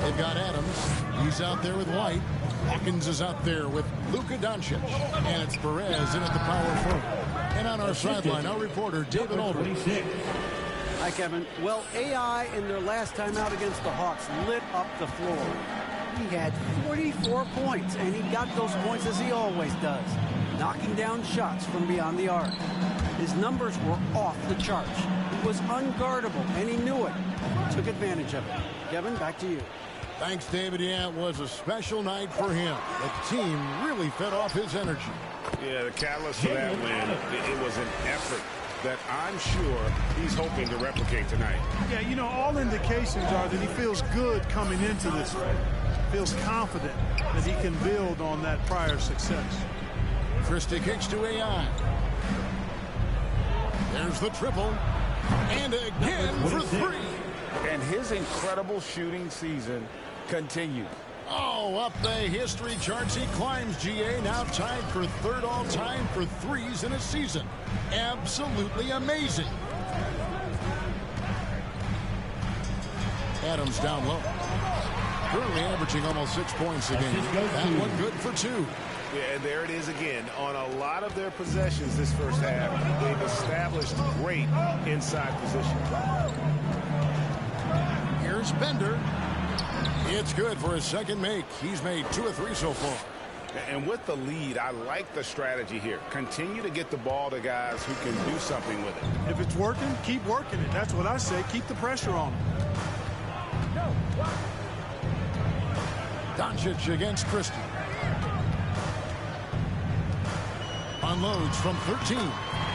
they've got Adams. He's out there with White. Hawkins is out there with Luka Doncic. And it's Perez in at the power forward. And on our sideline, our reporter, David Aldridge. Hi, Kevin. Well, AI in their last time out against the Hawks lit up the floor. He had 44 points, and he got those points as he always does. knocking down shots from beyond the arc. His numbers were off the charts. He was unguardable, and he knew it. Took advantage of it. Kevin, back to you. Thanks, David. Yeah, it was a special night for him. The team really fed off his energy. Yeah, the catalyst for that win, it was an effort that I'm sure he's hoping to replicate tonight. Yeah, you know, all indications are that he feels good coming into this fight. Feels confident that he can build on that prior success. Christie kicks to AI. There's the triple. And again for three. And his incredible shooting season continues. Oh, up the history charts he climbs, GA, now tied for third all-time for threes in a season. Absolutely amazing. Adams down low. Currently averaging almost 6 points a game. That one good for two. Yeah, and there it is again. On a lot of their possessions this first half, they've established great inside position. Here's Bender. It's good for his second make. He's made 2 of 3 so far. And with the lead, I like the strategy here. Continue to get the ball to guys who can do something with it. If it's working, keep working it. That's what I say. Keep the pressure on him. Doncic against Christie. Unloads from 13.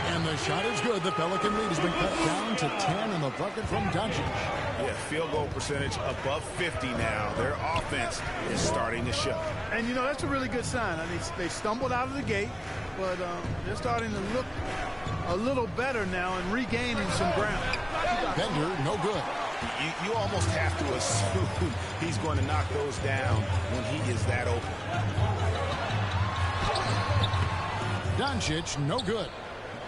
And the shot is good. The Pelican lead has been cut down to 10 in the bucket from Doncic. Yeah, field goal percentage above 50 now. Their offense is starting to show. And, you know, that's a really good sign. I mean, they stumbled out of the gate, but they're starting to look a little better now and regaining some ground. Bender, no good. You almost have to assume he's going to knock those down when he is that open. Doncic, no good.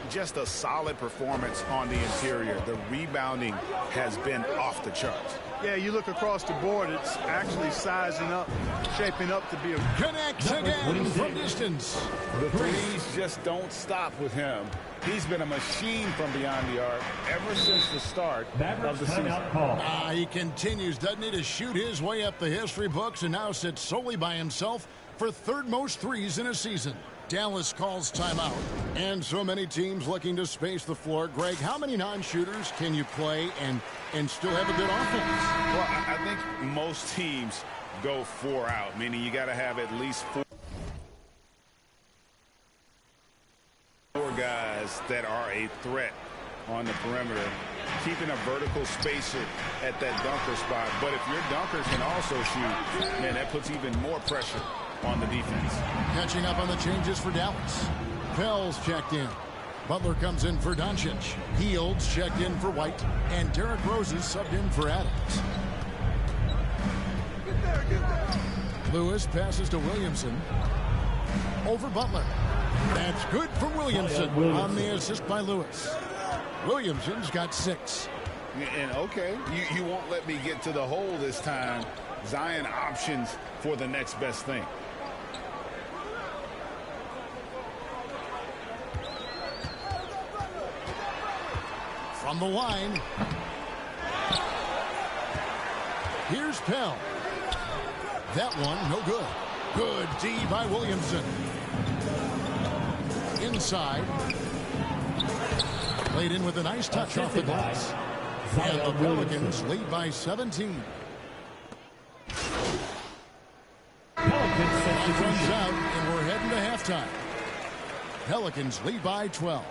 Just a solid performance on the interior. The rebounding has been off the charts. Yeah, you look across the board, it's actually sizing up, shaping up to be a... Connects again from distance. The threes just don't stop with him. He's been a machine from beyond the arc ever since the start of the season. He continues, doesn't he, to shoot his way up the history books and now sits solely by himself for third most threes in a season. Dallas calls timeout. And so many teams looking to space the floor. Greg, how many non-shooters can you play and still have a good offense? Well, I think most teams go 4 out, meaning you got to have at least 4 guys that are a threat on the perimeter, keeping a vertical spacer at that dunker spot. But if your dunkers can also shoot, man, that puts even more pressure on the defense. Catching up on the changes for Dallas. Pell's checked in. Butler comes in for Doncic. Fields checked in for White. And Derrick Rose is subbed in for Adams. Lewis passes to Williamson. Over Butler. That's good for Williamson on the assist by Lewis. Williamson's got 6. And okay, you won't let me get to the hole this time. Zion options for the next best thing. From the line. Here's Pell. That one, no good. Good D by Williamson. Inside. Played in with a nice touch off the glass. And the Pelicans lead by 17. Clock runs out, and we're heading to halftime. Pelicans lead by 12.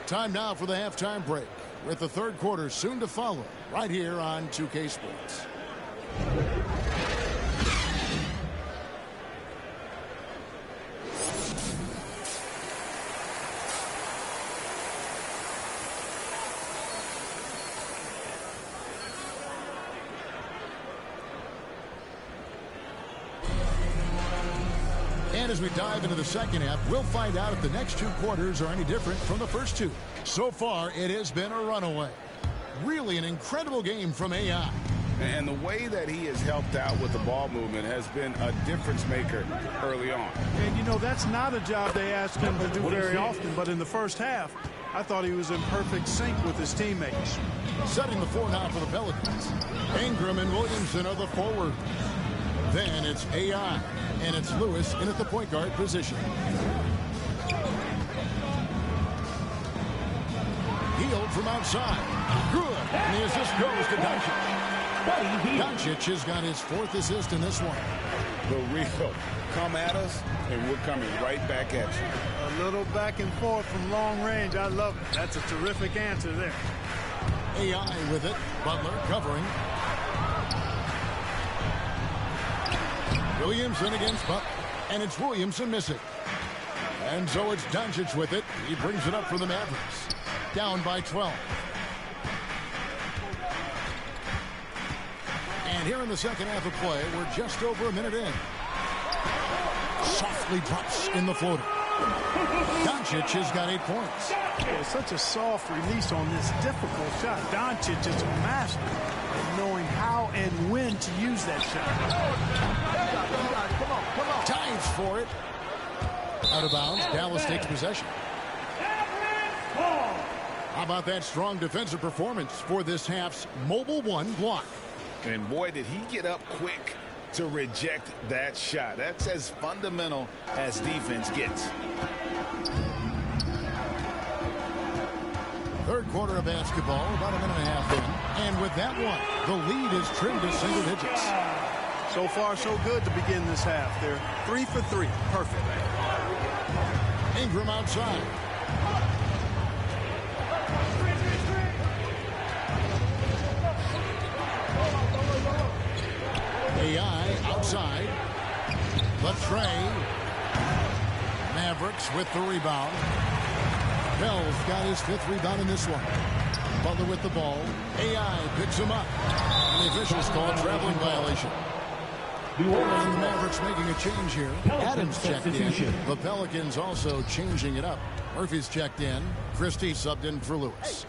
Time now for the halftime break, with the third quarter soon to follow, right here on 2K Sports. And as we dive into the second half, we'll find out if the next 2 quarters are any different from the first 2. So far, it has been a runaway. Really an incredible game from AI. And the way that he has helped out with the ball movement has been a difference maker early on. And, you know, that's not a job they ask him to do very often. But in the first half, I thought he was in perfect sync with his teammates. Setting the floor now for the Pelicans. Ingram and Williamson are the forward. Then it's AI, and it's Lewis in at the point guard position. Healed from outside. Good. And the assist goes to Doncic. Doncic has got his 4th assist in this one. The real come at us, and we're coming right back at you. A little back and forth from long range. I love it. That's a terrific answer there. AI with it. Butler covering. Williamson against Butler. And it's Williamson missing. And so it's Doncic with it. He brings it up for the Mavericks. Down by 12. And here in the second half of play, we're just over a minute in. Softly drops in the floater. Doncic has got 8 points. Boy, such a soft release on this difficult shot. Doncic is a master of knowing how and when to use that shot. Dives for it. Out of bounds. Dallas takes possession. How about that strong defensive performance for this half's Mobile One block? And boy, did he get up quick to reject that shot. That's as fundamental as defense gets. Third quarter of basketball, about a minute and a half in. And with that one, the lead is trimmed to single digits. So far, so good to begin this half. They're 3 for 3. Perfect. Ingram outside. AI outside. Latrey. Mavericks with the rebound. Bell's got his 5th rebound in this one. Butler with the ball. AI picks him up. And the officials call a traveling violation. And the Mavericks making a change here. Adams checked in. The Pelicans also changing it up. Murphy's checked in. Christie subbed in for Lewis.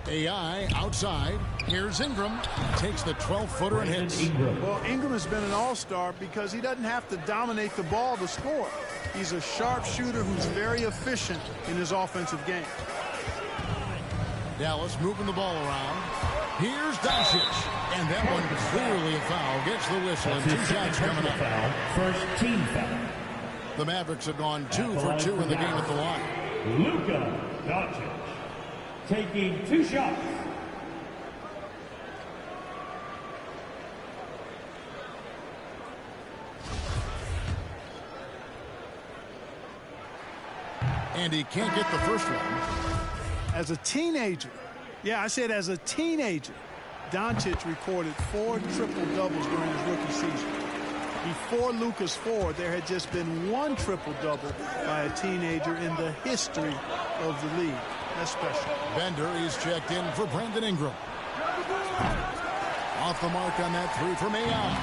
AI outside. Here's Ingram. Takes the 12-footer and hits. Well, Ingram has been an all-star because he doesn't have to dominate the ball to score. He's a sharp shooter who's very efficient in his offensive game. Dallas moving the ball around. Here's Doncic. And that one clearly a foul. Gets the whistle and 2 shots coming up. First team foul. The Mavericks have gone 2 for 2 in the game at the line. Luka Doncic taking 2 shots. And he can't get the first one. As a teenager, yeah, I said as a teenager, Doncic recorded 4 triple-doubles during his rookie season. Before Luka's 4, there had just been 1 triple-double by a teenager in the history of the league. That's special. Bender is checked in for Brandon Ingram. Off the mark on that 3 from AI.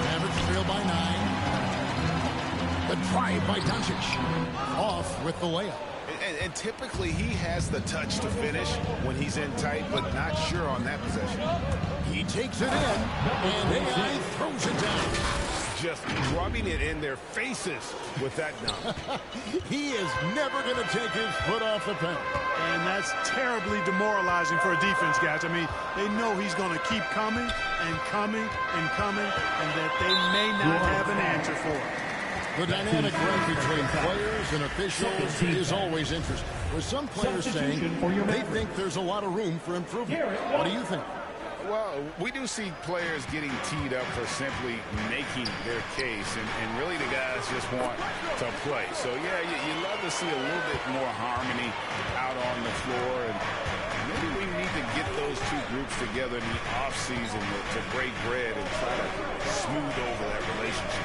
Mavericks trail by 9. The drive by Doncic. Off with the layup. And typically he has the touch to finish when he's in tight, but not sure on that possession. He takes it in, and AI throws it down. Just rubbing it in their faces with that dunk. He is never going to take his foot off the pedal. And that's terribly demoralizing for a defense, guys. I mean, they know he's going to keep coming and coming and coming, and that they may not have an answer for it. The dynamic right between players and officials is always interesting. With some players saying they think there's a lot of room for improvement. What do you think? Well, we do see players getting teed up for simply making their case, and really the guys just want to play. So, yeah, you love to see a little bit more harmony out on the floor, and maybe we need to get those 2 groups together in the offseason to break bread and try to smooth over that relationship.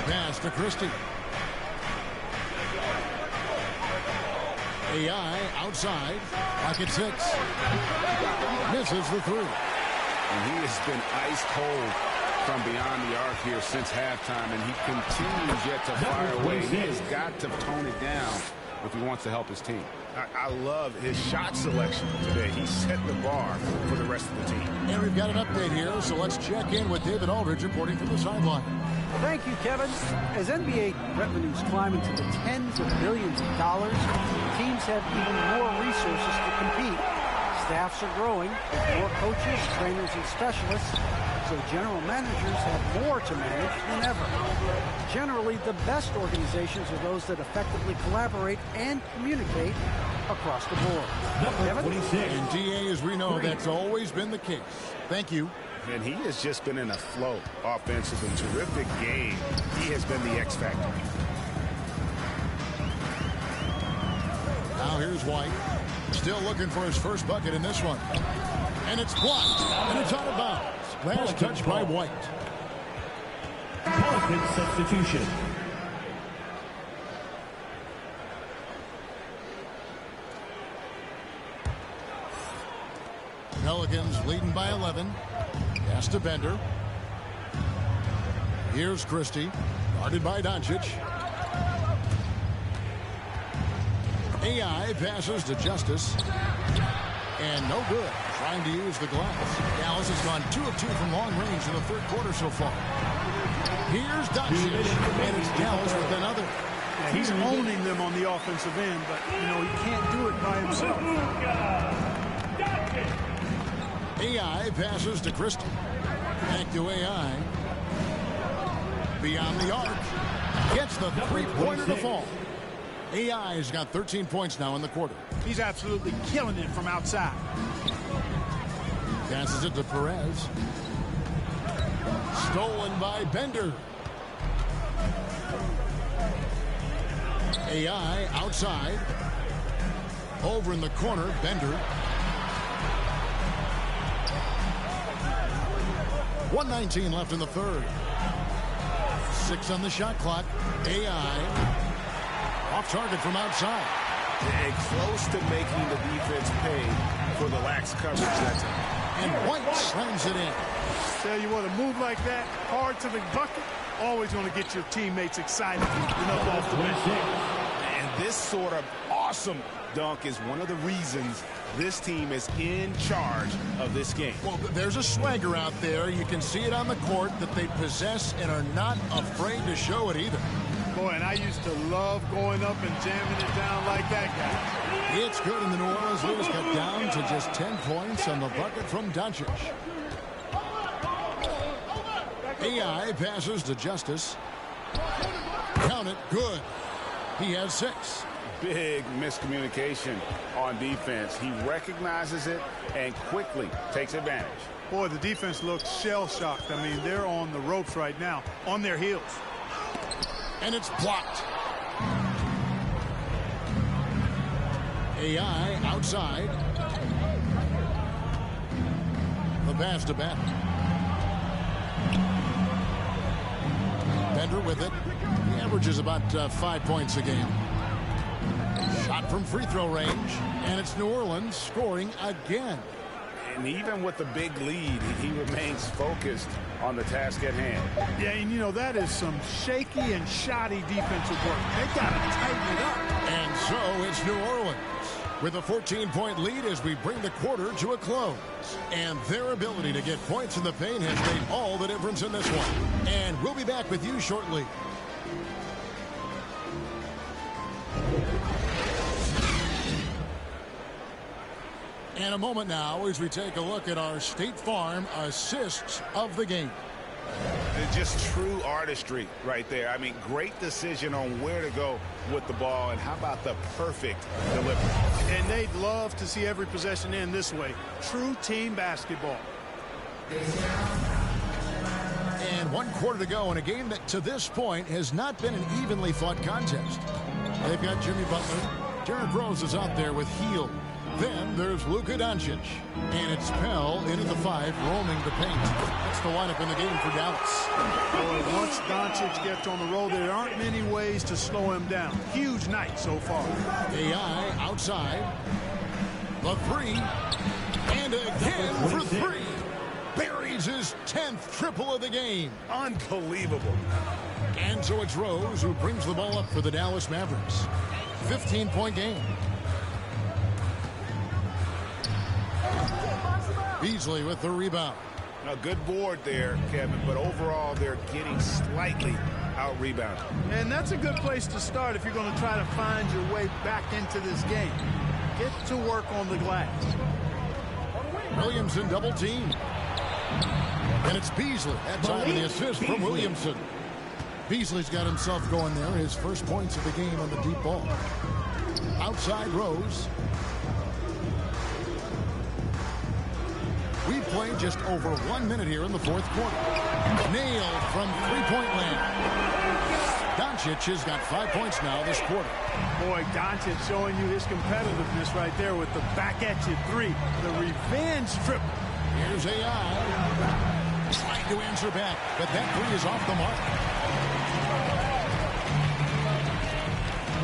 Pass to Christie. AI outside. Pocket 6. Misses the 3. And he has been ice cold from beyond the arc here since halftime, and he continues yet to fire away. He has got to tone it down if he wants to help his team. I love his shot selection today. He set the bar for the rest of the team. And we've got an update here, so let's check in with David Aldridge reporting from the sideline. Thank you, Kevin. As NBA revenues climb into the tens of billions of dollars, teams have even more resources to compete. Staffs are growing with more coaches, trainers, and specialists. So general managers have more to manage than ever. Generally, the best organizations are those that effectively collaborate and communicate across the board. And DA, as we know, that's always been the case. Thank you. And he has just been in a flow offensively. Terrific game. He has been the X factor. Now here's White. Still looking for his first bucket in this one. And it's blocked. And it's out of bounds. Last touch by White. Pelican substitution. Pelicans leading by 11. Pass to Bender. Here's Christie. Guarded by Doncic. AI passes to Justice. And no good. Trying to use the glass. Dallas has gone 2 of 2 from long range in the third quarter so far. Here's Doncic. And it's Dallas with another. Yeah, he's owning them on the offensive end, but, you know, he can't do it by himself. AI passes to Christie. Back to AI. Beyond the arc. Gets the three-pointer to fall. AI has got 13 points now in the quarter. He's absolutely killing it from outside. Passes it to Perez. Stolen by Bender. AI outside. Over in the corner, Bender. 1:19 left in the third. 6 on the shot clock. AI off target from outside. And close to making the defense pay for the lax coverage that time. And White slams it in. Tell you what, a move like that, hard to the bucket, always going to get your teammates excited enough off the bench. And this sort of awesome dunk is one of the reasons this team is in charge of this game. Well, there's a swagger out there. You can see it on the court that they possess and are not afraid to show it either. Boy, and I used to love going up and jamming it down like that guy. It's good, and the New Orleans Leaders cut down to just 10 points on the bucket from Doncic. AI passes to Justice. Count it, good. He has 6. Big miscommunication on defense. He recognizes it and quickly takes advantage. Boy, the defense looks shell-shocked. I mean, they're on the ropes right now, on their heels. And it's blocked. AI outside. The pass to Bender. Bender with it. He averages about 5 points a game. Shot from free throw range. And it's New Orleans scoring again. And even with the big lead, he remains focused on the task at hand. Yeah, and you know, that is some shaky and shoddy defensive work. They got to tighten it up. And so it's New Orleans with a 14-point lead as we bring the quarter to a close. And their ability to get points in the paint has made all the difference in this one. And we'll be back with you shortly. And a moment now as we take a look at our State Farm assists of the game. It's just true artistry right there. I mean, great decision on where to go with the ball, and how about the perfect delivery. And they'd love to see every possession end this way. True team basketball. And 1 quarter to go in a game that to this point has not been an evenly fought contest. They've got Jimmy Butler. Derrick Rose is out there with Hield. Then there's Luka Doncic. And it's Pell in at the 5, roaming the paint. That's the lineup in the game for Dallas. Well, once Doncic gets on the roll, there aren't many ways to slow him down. Huge night so far. AI outside. The 3. And again for 3. Buries his 10th triple of the game. Unbelievable. And so it's Rose who brings the ball up for the Dallas Mavericks. 15-point game. Beasley with the rebound. A good board there, Kevin, but overall they're getting slightly out-rebounded. And that's a good place to start if you're going to try to find your way back into this game. Get to work on the glass. Williamson double team. And it's Beasley. That time in the assist from Williamson. Beasley's got himself going there. His first points of the game on the deep ball. Outside Rose. We played just over 1 minute here in the fourth quarter. Nailed from three-point land. Doncic has got 5 points now this quarter. Boy, Doncic showing you his competitiveness right there with the back at you three. The revenge triple. Here's AI. Trying to answer back, but that three is off the mark.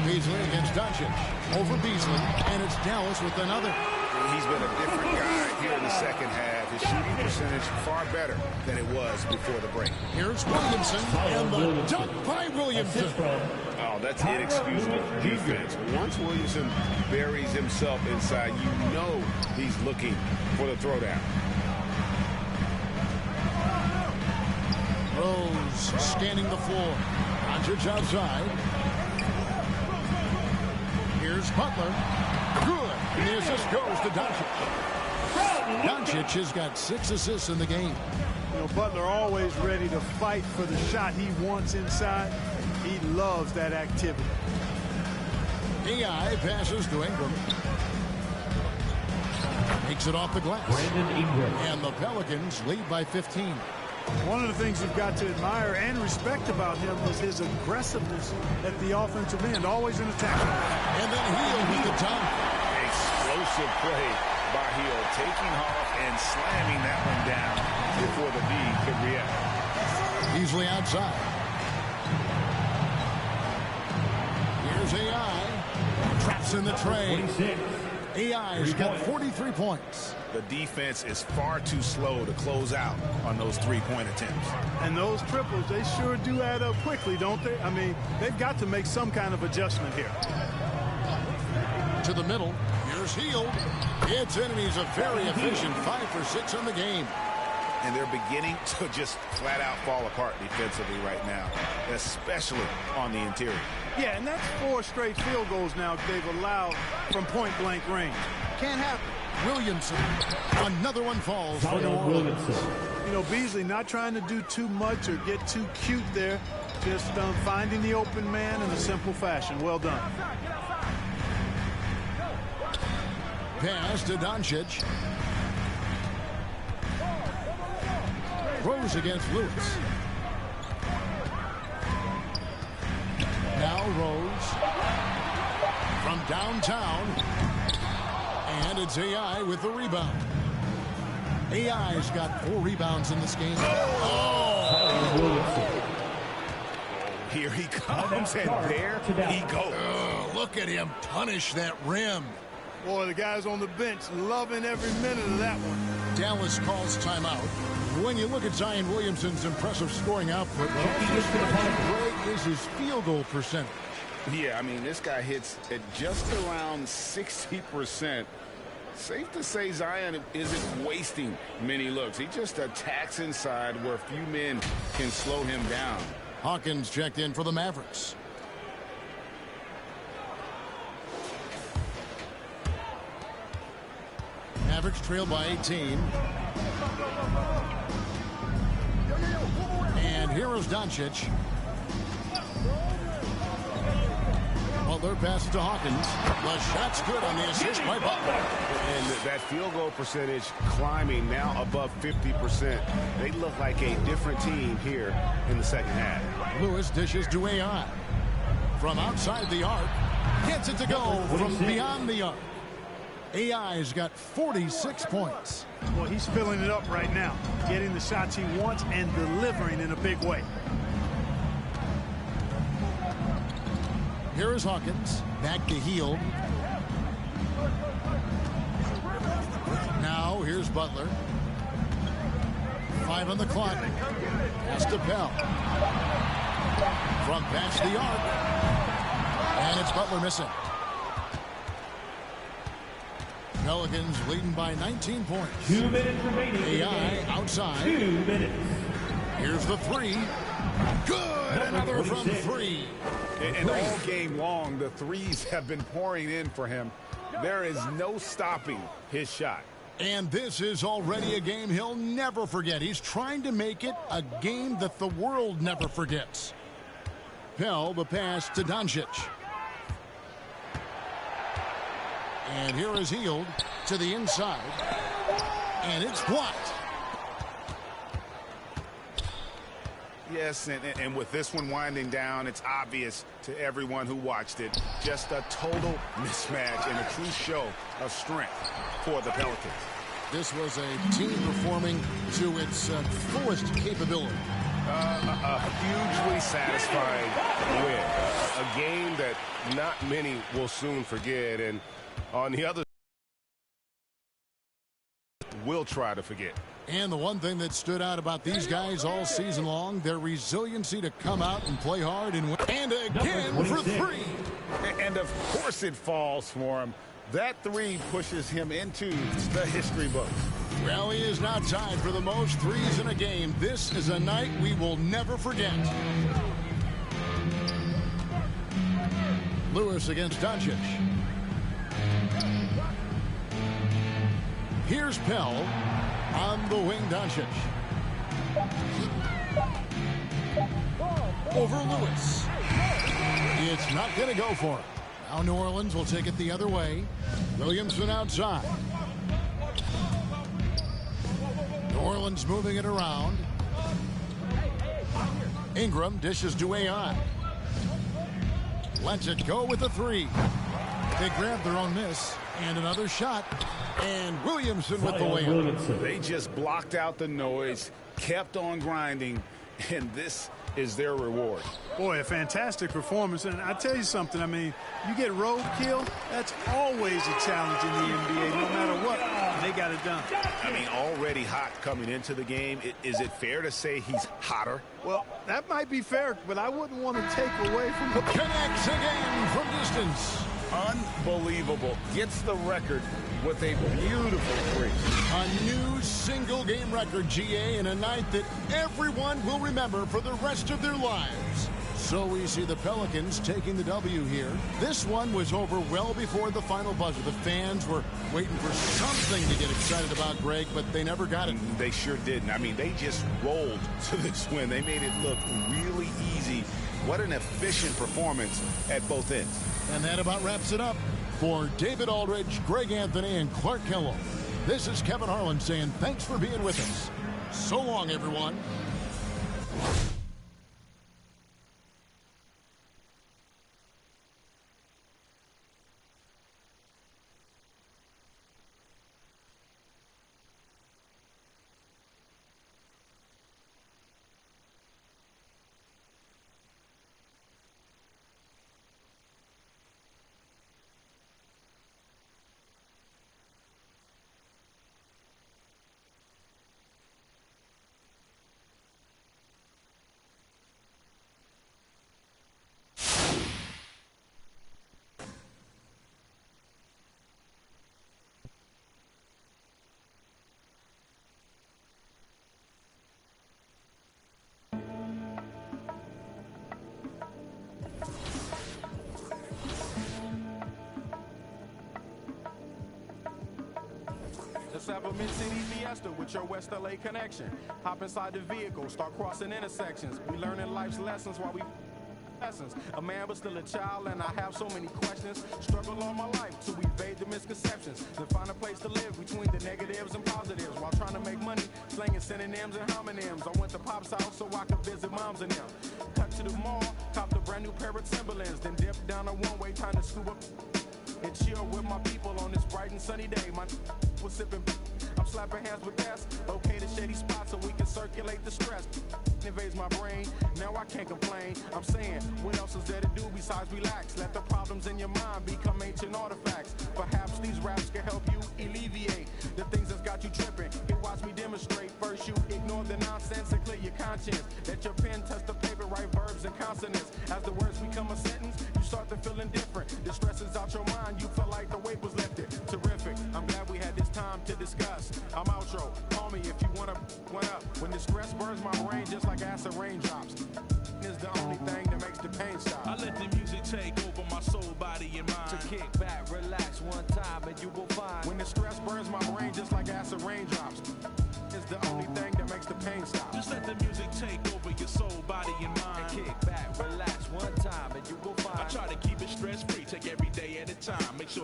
Beasley against Doncic. Over Beasley, and it's Dallas with another. He's been a different guy here in the second half. His shooting percentage far better than it was before the break. Here's Williamson, and the dunk by Williamson. Oh, that's inexcusable defense. Once Williamson buries himself inside, you know he's looking for the throwdown. Rose scanning the floor. Doncic outside. Here's Butler. Good. And the assist goes to Doncic. Doncic has got 6 assists in the game. You know, Butler always ready to fight for the shot he wants inside. He loves that activity. AI passes to Ingram. Makes it off the glass. And the Pelicans lead by 15. One of the things you've got to admire and respect about him is his aggressiveness at the offensive end, always in attack. And then Hield with the dunk. Explosive play by Hield, taking off and slamming that one down before the D could react. Easily outside. Here's AI. Traps in the tray. AI's got 43 points. The defense is far too slow to close out on those three-point attempts. And those triples, they sure do add up quickly, don't they? I mean, they've got to make some kind of adjustment here. To the middle. Here's Hield. It's in, and he's a very efficient 5 for 6 on the game. And they're beginning to just flat-out fall apart defensively right now, especially on the interior. Yeah, and that's 4 straight field goals now they've allowed from point-blank range. Can't happen. Williamson. Another one falls for New Orleans. You know, Beasley not trying to do too much or get too cute there. Just finding the open man in a simple fashion. Well done. Pass to Doncic. Rose against Lewis. Now Rose from downtown. And it's AI with the rebound. AI's got 4 rebounds in this game. Oh! Here he comes, and there he goes. Oh, look at him punish that rim. Boy, the guys on the bench loving every minute of that one. Dallas calls timeout. When you look at Zion Williamson's impressive scoring output, what great is his field goal percentage. Yeah, I mean, this guy hits at just around 60%. Safe to say Zion isn't wasting many looks. He just attacks inside where few men can slow him down. Hawkins checked in for the Mavericks. Mavericks trail by 18. And here is Doncic. Butler passes to Hawkins. The shot's good on the assist by Butler. And that field goal percentage climbing now above 50%. They look like a different team here in the second half. Lewis dishes to AI. From outside the arc. Gets it to go from beyond the arc. AI's got 46 points. Well, he's filling it up right now. Getting the shots he wants and delivering in a big way. Here is Hawkins. Back to Hield. Now here's Butler. 5 on the clock. Pass to Pell. From past the arc. And it's Butler missing. Pelicans leading by 19 points. 2 minutes remaining. AI outside. 2 minutes. Here's the three. Good. Another from 3. And all game long, the threes have been pouring in for him. There is no stopping his shot. And this is already a game he'll never forget. He's trying to make it a game that the world never forgets. Pell, the pass to Doncic. And here is Hield to the inside. And it's blocked. Yes, and with this one winding down, it's obvious to everyone who watched it. Just a total mismatch and a true show of strength for the Pelicans. This was a team performing to its fullest capability. A hugely satisfying win. A game that not many will soon forget. And on the other, will try to forget. And the one thing that stood out about these guys all season long, their resiliency to come out and play hard and win. And again for three. And of course it falls for him. That three pushes him into the history book. Well, he is now tied for the most threes in a game. This is a night we will never forget. Lewis against Doncic. Here's Pell on the wing. Doncic over Lewis. It's not going to go for him. Now New Orleans will take it the other way. Williamson outside. New Orleans moving it around. Ingram dishes to AI. Lets it go with the three. They grab their own miss. And another shot. And Williamson with the layup. They just blocked out the noise, kept on grinding, and this is their reward. Boy, a fantastic performance. And I tell you something, I mean, you get roadkill, that's always a challenge in the NBA. No matter what, they got it done. I mean, already hot coming into the game. Is it fair to say he's hotter? Well, that might be fair, but I wouldn't want to take away from him. Connects again from distance. Unbelievable. Gets the record with a beautiful three. A new single-game record, GA, in a night that everyone will remember for the rest of their lives. So we see the Pelicans taking the W here. This one was over well before the final buzzer. The fans were waiting for something to get excited about, Greg, but they never got it. They sure didn't. I mean, they just rolled to this win. They made it look really easy. What an efficient performance at both ends. And that about wraps it up. For David Aldridge, Greg Anthony, and Clark Kellogg, this is Kevin Harlan saying thanks for being with us. So long, everyone. Let's have a mid-city fiesta with your West LA connection. Hop inside the vehicle, start crossing intersections. We learning life's lessons while we lessons. A man but still a child, and I have so many questions. Struggle all my life to evade the misconceptions. Then find a place to live between the negatives and positives while trying to make money, slinging synonyms and homonyms. I went to Pop's house so I could visit moms and them. Cut to the mall, copped a brand new pair of Timberlands, then dipped down a one-way, time to scoop up and chill with my people on this bright and sunny day. My was sipping, I'm slapping hands with gas. Okay, the shady spot so we can circulate the stress. Invades my brain, now I can't complain. I'm saying, what else is there to do besides relax? Let the problems in your mind become ancient artifacts. Perhaps these raps can help you alleviate the things that's got you tripping. Here, watch me demonstrate. First, you ignore the nonsense and clear your conscience. Let your pen touch the paper, write verbs and consonants. As the words become a sentence, you start to feel indifferent. The stress is out your mind, you feel like the weight was lifted. Terrific, I'm glad we had this time to discuss. I'm outro, call me if you wanna one up. When the stress burns my brain just like acid raindrops, is the only thing that makes the pain stop. I let the music take over my soul, body, and mind. To kick back, relax one time, and you will find. When the stress burns my brain just like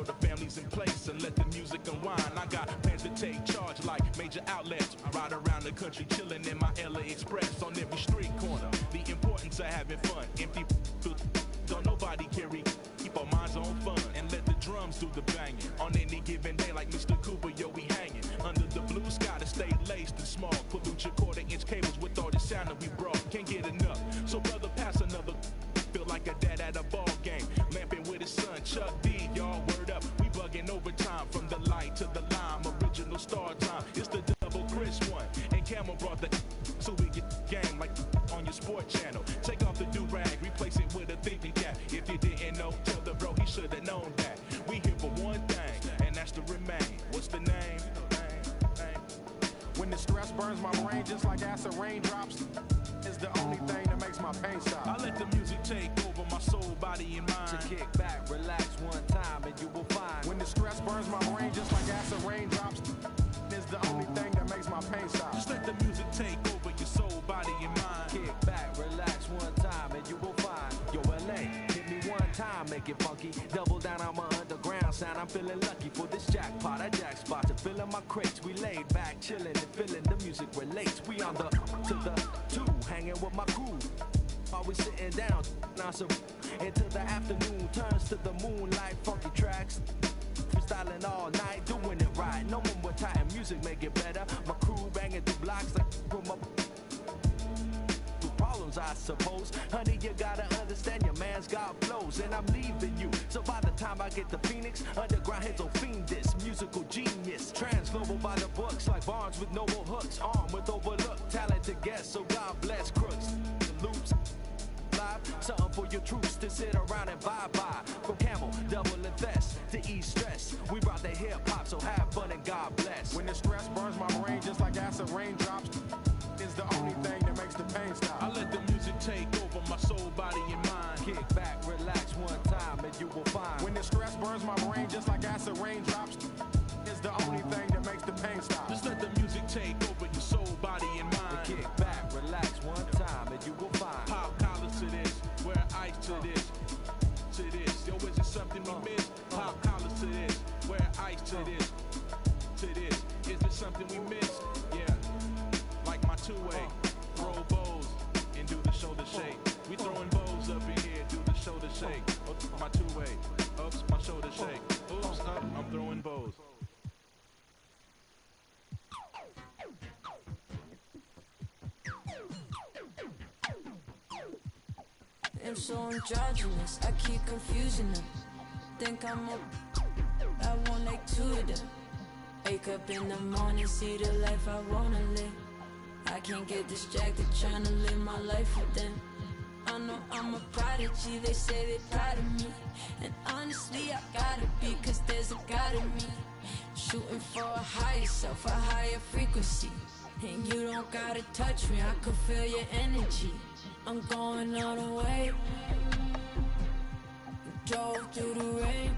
sure the family's in place and let the music unwind. I got plans to take charge like major outlets. Ride around the country chilling in my LA Express on every street corner. The importance of having fun. Empty don't nobody carry. Keep our minds on fun and let the drums do the banging. On any given day like Mr. Cooper, yo, we hanging. Under the blue sky to stay laced and small. Pollute your quarter-inch cables with all the sound that we brought. Can't get enough. So brother, pass another. Feel like a dad at a ball game. Lamping with his son, Chuck D, y'all word up. We bugging overtime from the light to the lime. Original star time. It's the double Chris one. And Camel brought the so we get game like on your sport channel. Take off the do-rag, replace it with a thinking cap. If you didn't know, tell the bro he should have known that. We here for one thing, and that's to remain. What's the name? When the stress burns my brain just like acid raindrops, is the only thing that makes my pain stop. I let the music take over my soul, body, and mind. To kick back, relax one time, and you will find. When the stress burns my brain just like acid raindrops, is the only thing that makes my pain stop. Just let the music take over your soul, body, and mind. Kick back, relax one time, and you will find. Yo, LA, hit me one time, make it funky. Double down on my underground sound. I'm feeling lucky for this jackpot. I jack spot to fill in my crates. We laid back, chilling and feeling the music relates. We on the to the two, hanging with my crew. Always sitting down, now so until the afternoon turns to the moonlight. Funky tracks, freestyling all night, doing it right. No more tight music, make it better. My crew banging through blocks like from up. Problems, I suppose. Honey, you gotta understand your man's got flows, and I'm leaving you. So by the time I get to Phoenix, underground hits will fiend this musical genius. Trans global by the books, like Barnes with noble hooks, armed with overlooked talented guests. So God bless crooks, the loops. Live, something for your troops to sit around and vibe by. From Camel, double invest to ease stress. We brought the hip hop, so have fun and God bless. When the stress burns my brain just like acid raindrops, is the only thing that makes the pain stop. I let the music take over my soul, body, and mind. Kick back, relax one time, and you will find. When the stress burns my brain just like acid raindrops, is the only thing that makes the pain stop. Just let the music take over your soul, body, and mind. Kick back, relax one time, and you will find. Pop collars to this, wear ice to this, to this. Yo, is it something we miss? Pop collars to this, wear ice to this, to this. Is it something we miss? Yeah. Like my two-way, throw bows and do the shoulder shake. We throwing bows up in here, do the shoulder shake. Oops, my two-way, oops, my shoulder shake. Oops, up, I'm throwing bows. I'm so androgynous, I keep confusing them. Think I'm I want like two of them. Wake up in the morning, see the life I wanna live. I can't get distracted trying to live my life with them. I know I'm a prodigy, they say they're proud of me. And honestly, I gotta be, cause there's a God in me. Shooting for a higher self, a higher frequency. And you don't gotta touch me, I can feel your energy. I'm going all the way. Drove through the rain.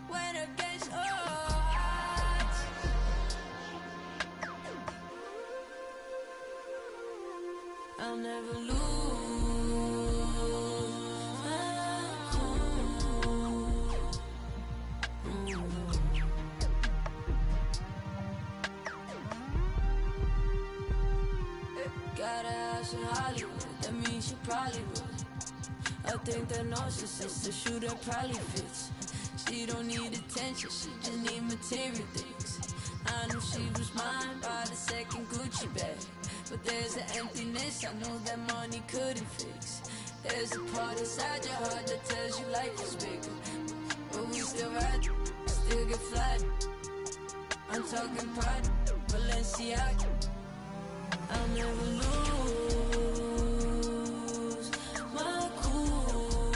When it gets hot, I'll never lose my cool. Got a house in Hollywood, that means she probably would. I think that narcissist, the shooter probably fits. She don't need attention, she just need material things. I knew she was mine by the second Gucci bag. But there's an emptiness I know that money couldn't fix. There's a part inside your heart that tells you life is bigger. But we still ride, still get flat. I'm talking pride, Balenciaga. I'll never lose my cool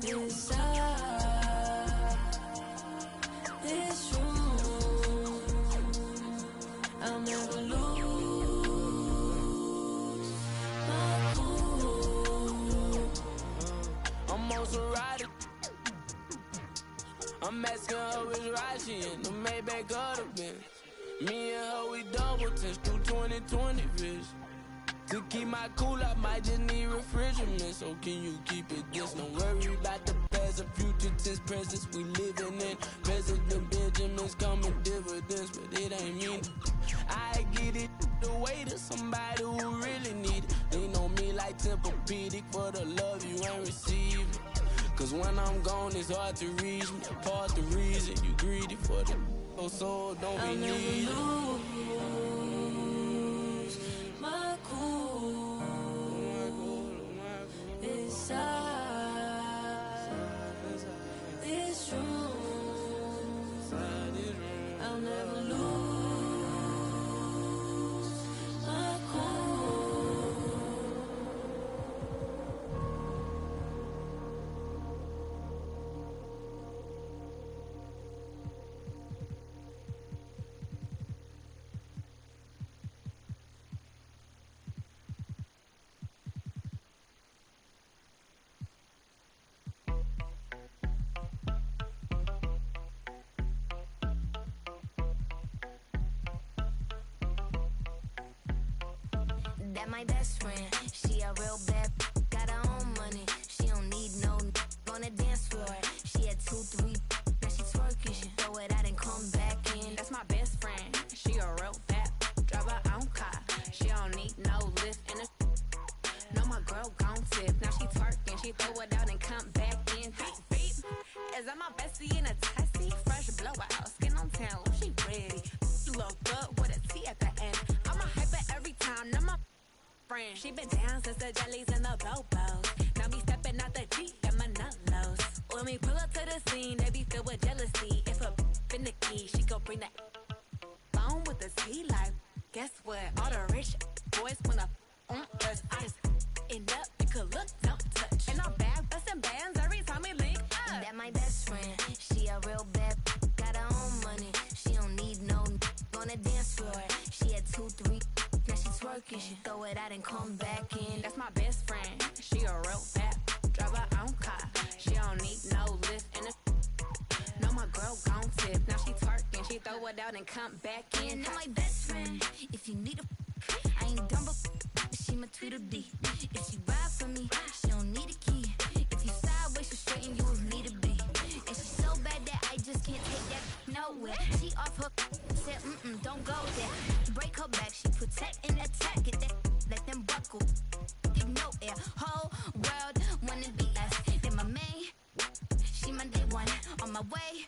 inside this room. I'll never lose my cool. I'm on some rider. I'm asking her which ride she in. The Maybach got a Benz. Me and her, we double tense through 2020 vision. To keep my cool, I might just need refrigerant. So can you keep it this? Don't worry about the best. tense presence we living in. President Benjamin's coming dividends, but it ain't me. I get it the way to somebody who really need it. They know me like Tempur-Pedic for the love you ain't receiving. Cause when I'm gone, it's hard to reach me. Part the reason you greedy for the so don't be needy. I'll lose my cool inside this room. I'll never lose my cool. That my best friend, she a real bad, got her own money. She don't need no on the dance floor. She had 2, 3, now she twerking. She throw it out and come back in. That's my best friend. She a real fat, drive her own car. She don't need no lift in a. No, my girl gon' tip. Now she twerking. She throw it out and come back in. Beep, beep. Is that my bestie in a testy? Fresh blowout, skin on town. She ready. She look good with a T at the end. I'm a hyper every time. Now my friend. She been down since the jellies and the bobos. Now me stepping out the Jeep and my nut-lows. When we pull up to the scene, they be filled with jealousy. If a finicky, she gon' bring that phone with the T like. Guess what? All the rich boys wanna on us. I just end up, you could look, don't touch. And I'm back bustin' bands every time we link up. That my best friend, she a real bad, got her own money. She don't need no on the dance floor. She had 2, 3, now she twerking. She throw it out and come back in. That's my best friend. She a real fat, drive her own car. She don't need no lift in a. No, my girl gon' tip. Now she twerking. She throw it out and come back in. That my best friend, if you need a, I ain't dumb but she my Tweedledee. If she ride for me, she don't need a key. If you sideways, she straighten you with me to be. And she's so bad that I just can't take that nowhere. She off her, said don't go there. Break her back, she protect and attack. Get that, let them buckle. Give no air, whole world wanna be us. Then my main, she my day one. On my way,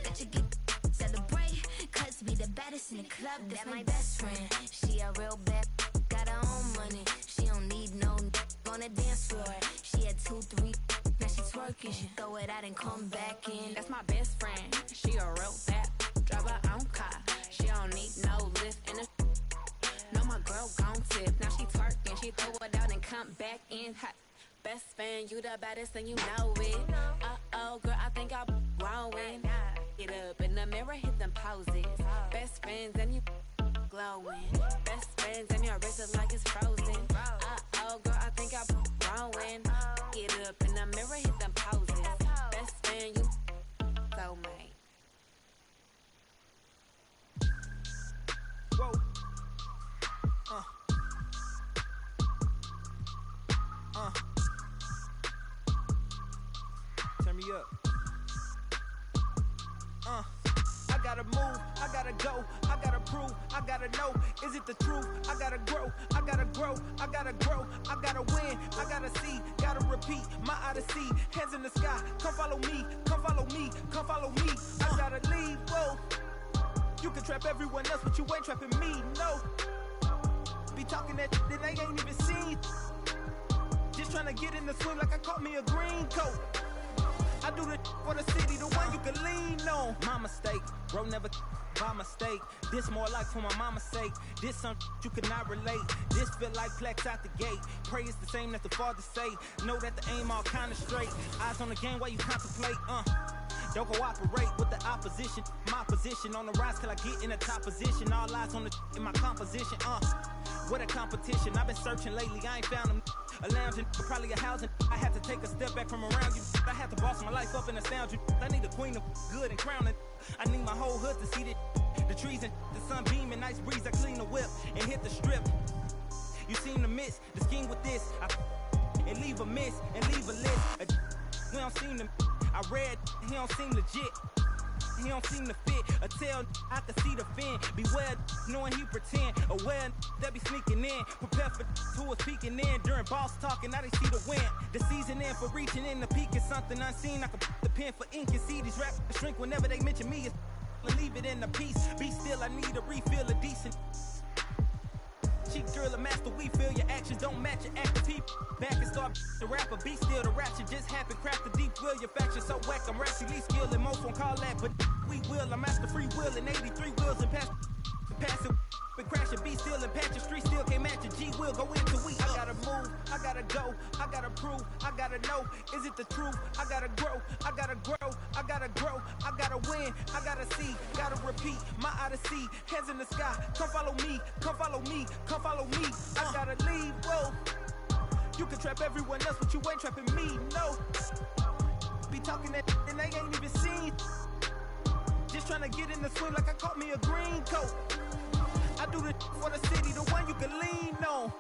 let you get celebrate. Cause we the baddest in the club. That's my best friend. She a real bad, got her own money. She don't need no on the dance floor. She had 2, 3, now she twerking. She throw it out and come back in. That's my best friend. She a real fat, drive her own car. She don't need no lift in a. No, my girl gon' tip. Now she twerking. She throw it out and come back in hot. Best fan, you the baddest and you know it. Uh-oh, girl, I think I'm growing. Get up in the mirror, hit them poses. Best friends and you glowing. Best friends and your wrist is like it's frozen. Uh-oh, girl, I think I'm growing. Get up in the mirror, hit them poses. Best friend, you soulmate. Whoa. Turn me up. I gotta move, I gotta go, I gotta prove, I gotta know, is it the truth? I gotta grow, I gotta grow, I gotta grow, I gotta win, I gotta see, gotta repeat, my odyssey, hands in the sky, come follow me, come follow me, come follow me, I gotta leave, whoa. You can trap everyone else, but you ain't trapping me, no. Be talking that they ain't even seen. Just trying to get in the swing like I caught me a green coat. I do the for the city, the one you can lean on. My mistake, bro, never by mistake. This more like for my mama's sake. This something you cannot relate. This feel like plex out the gate. Pray it's the same that the father say. Know that the aim all kinda straight. Eyes on the game while you contemplate, Don't cooperate with the opposition. My position on the rise till I get in the top position. All eyes on the in my composition, What a competition. I've been searching lately, I ain't found them. A lounge, probably a housing. I had to take a step back from around you. I had to boss my life up and astound you. I need a queen of good and crown it. I need my whole hood to see the trees and the sun beaming, nice breeze. I clean the whip and hit the strip. You seem to miss the scheme with this. And leave a miss and leave a list. We don't seem to. I I read, he don't seem legit. He don't seem to fit. A tell I can see the fin. Beware knowing he pretend. Aware that be sneaking in. Prepare for who was peeking in during boss talking. Now they see the win. The season in for reaching in the peak is something unseen. I can put the pen for ink and see these rap shrink whenever they mention me. Leave it in the piece. Be still, I need a refill of decent. Cheek drill a master, we feel your actions don't match your active people. Back and start the rapper, be still the ratchet just happened. Craft the deep will, your faction so whack. I'm rationally skilled and most won't call that, but we will. I'm master free will and 83 wheels and pass it. Been crashing, be still and patch your street still can't match your G will go into we. I gotta move, I gotta go, I gotta prove, I gotta know, is it the truth? I gotta grow, I gotta grow, I gotta grow, I gotta win, I gotta see, gotta repeat, my odyssey, hands in the sky, come follow me, come follow me, come follow me, I gotta leave, whoa. You can trap everyone else, but you ain't trapping me, no. Be talking that and they ain't even seen. Just trying to get in the swing like I caught me a green coat. I do this for the city, the one you can lean on.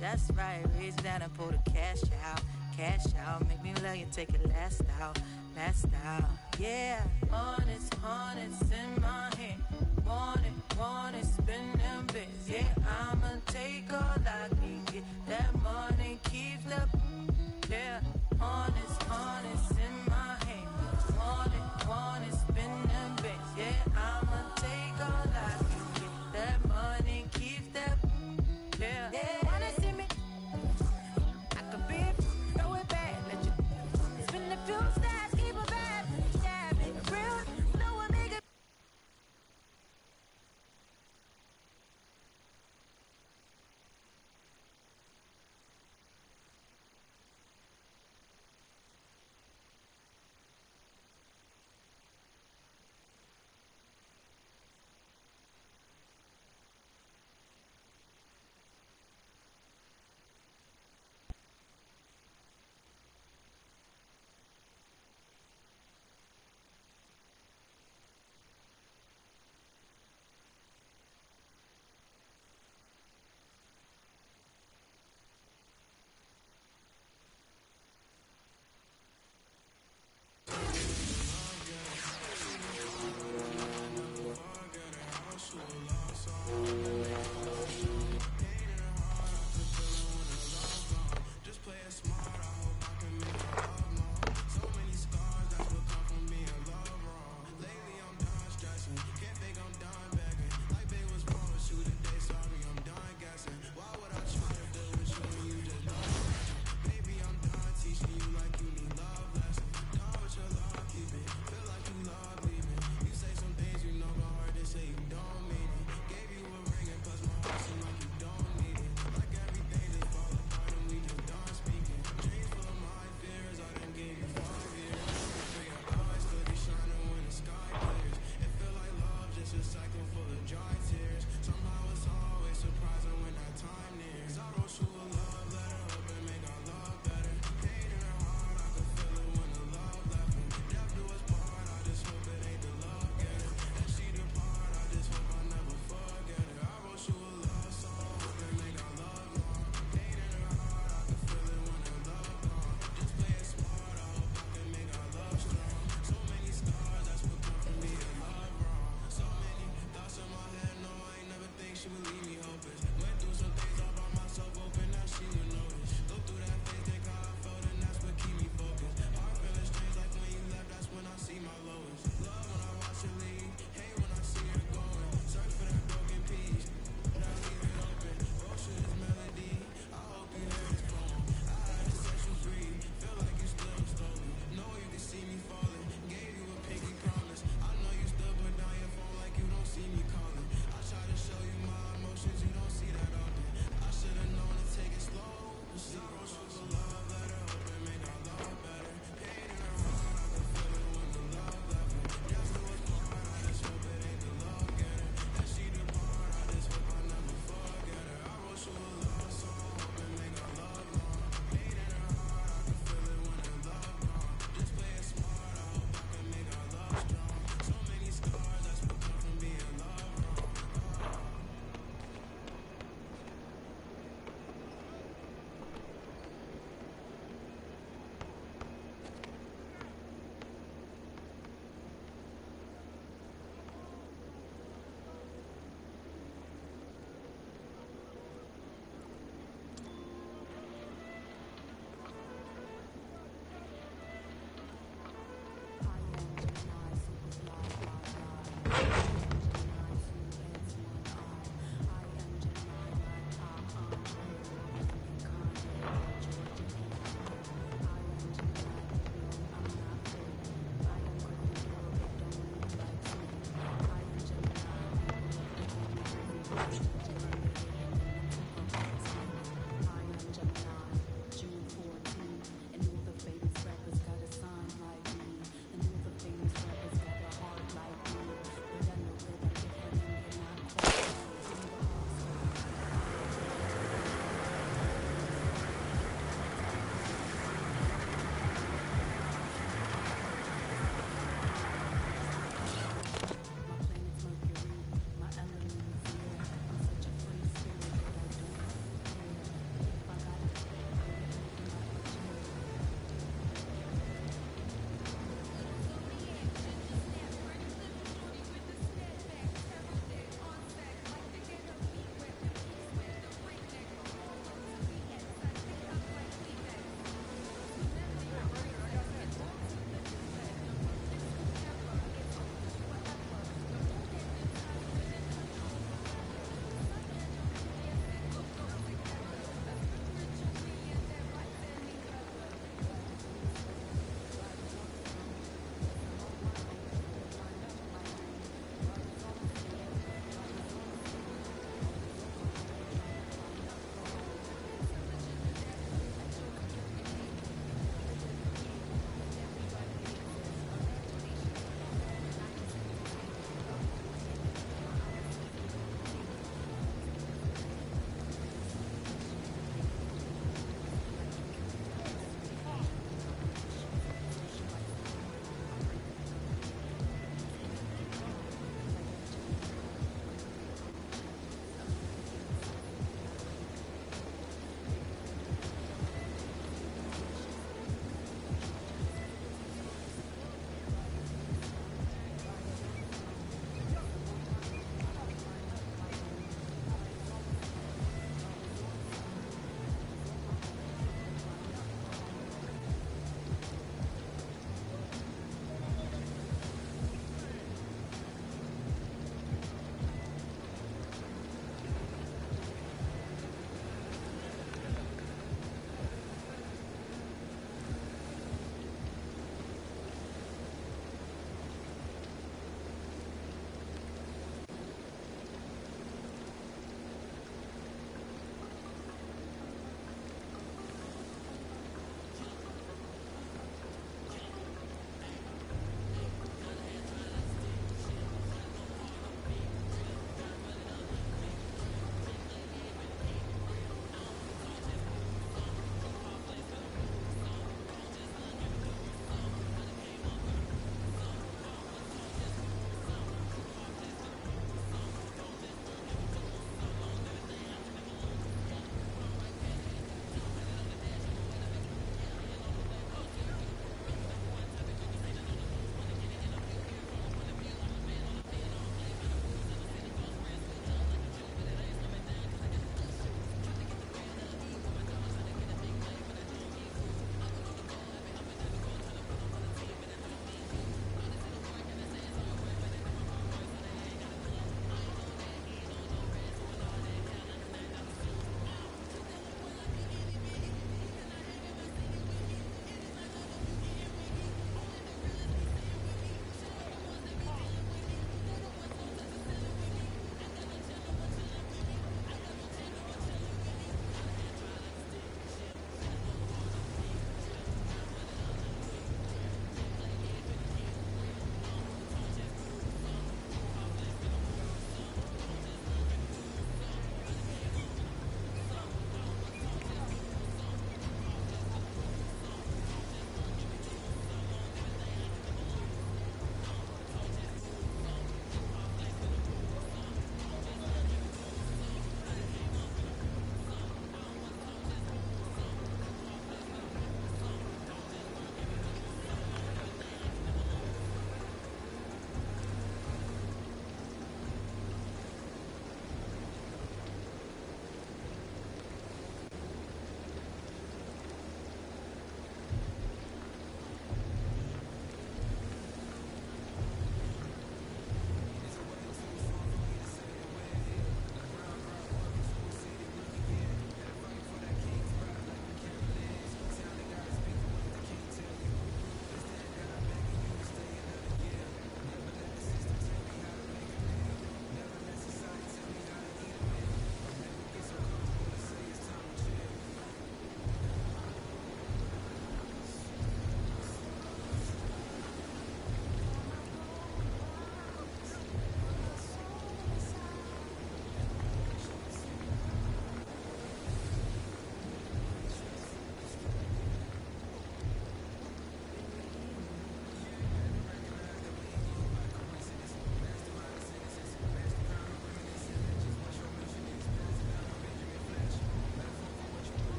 That's right, reach down and pull the cash out, make me love you, take it last out, yeah. Honest in my hand, want it, spin them bits, yeah. I'ma take all I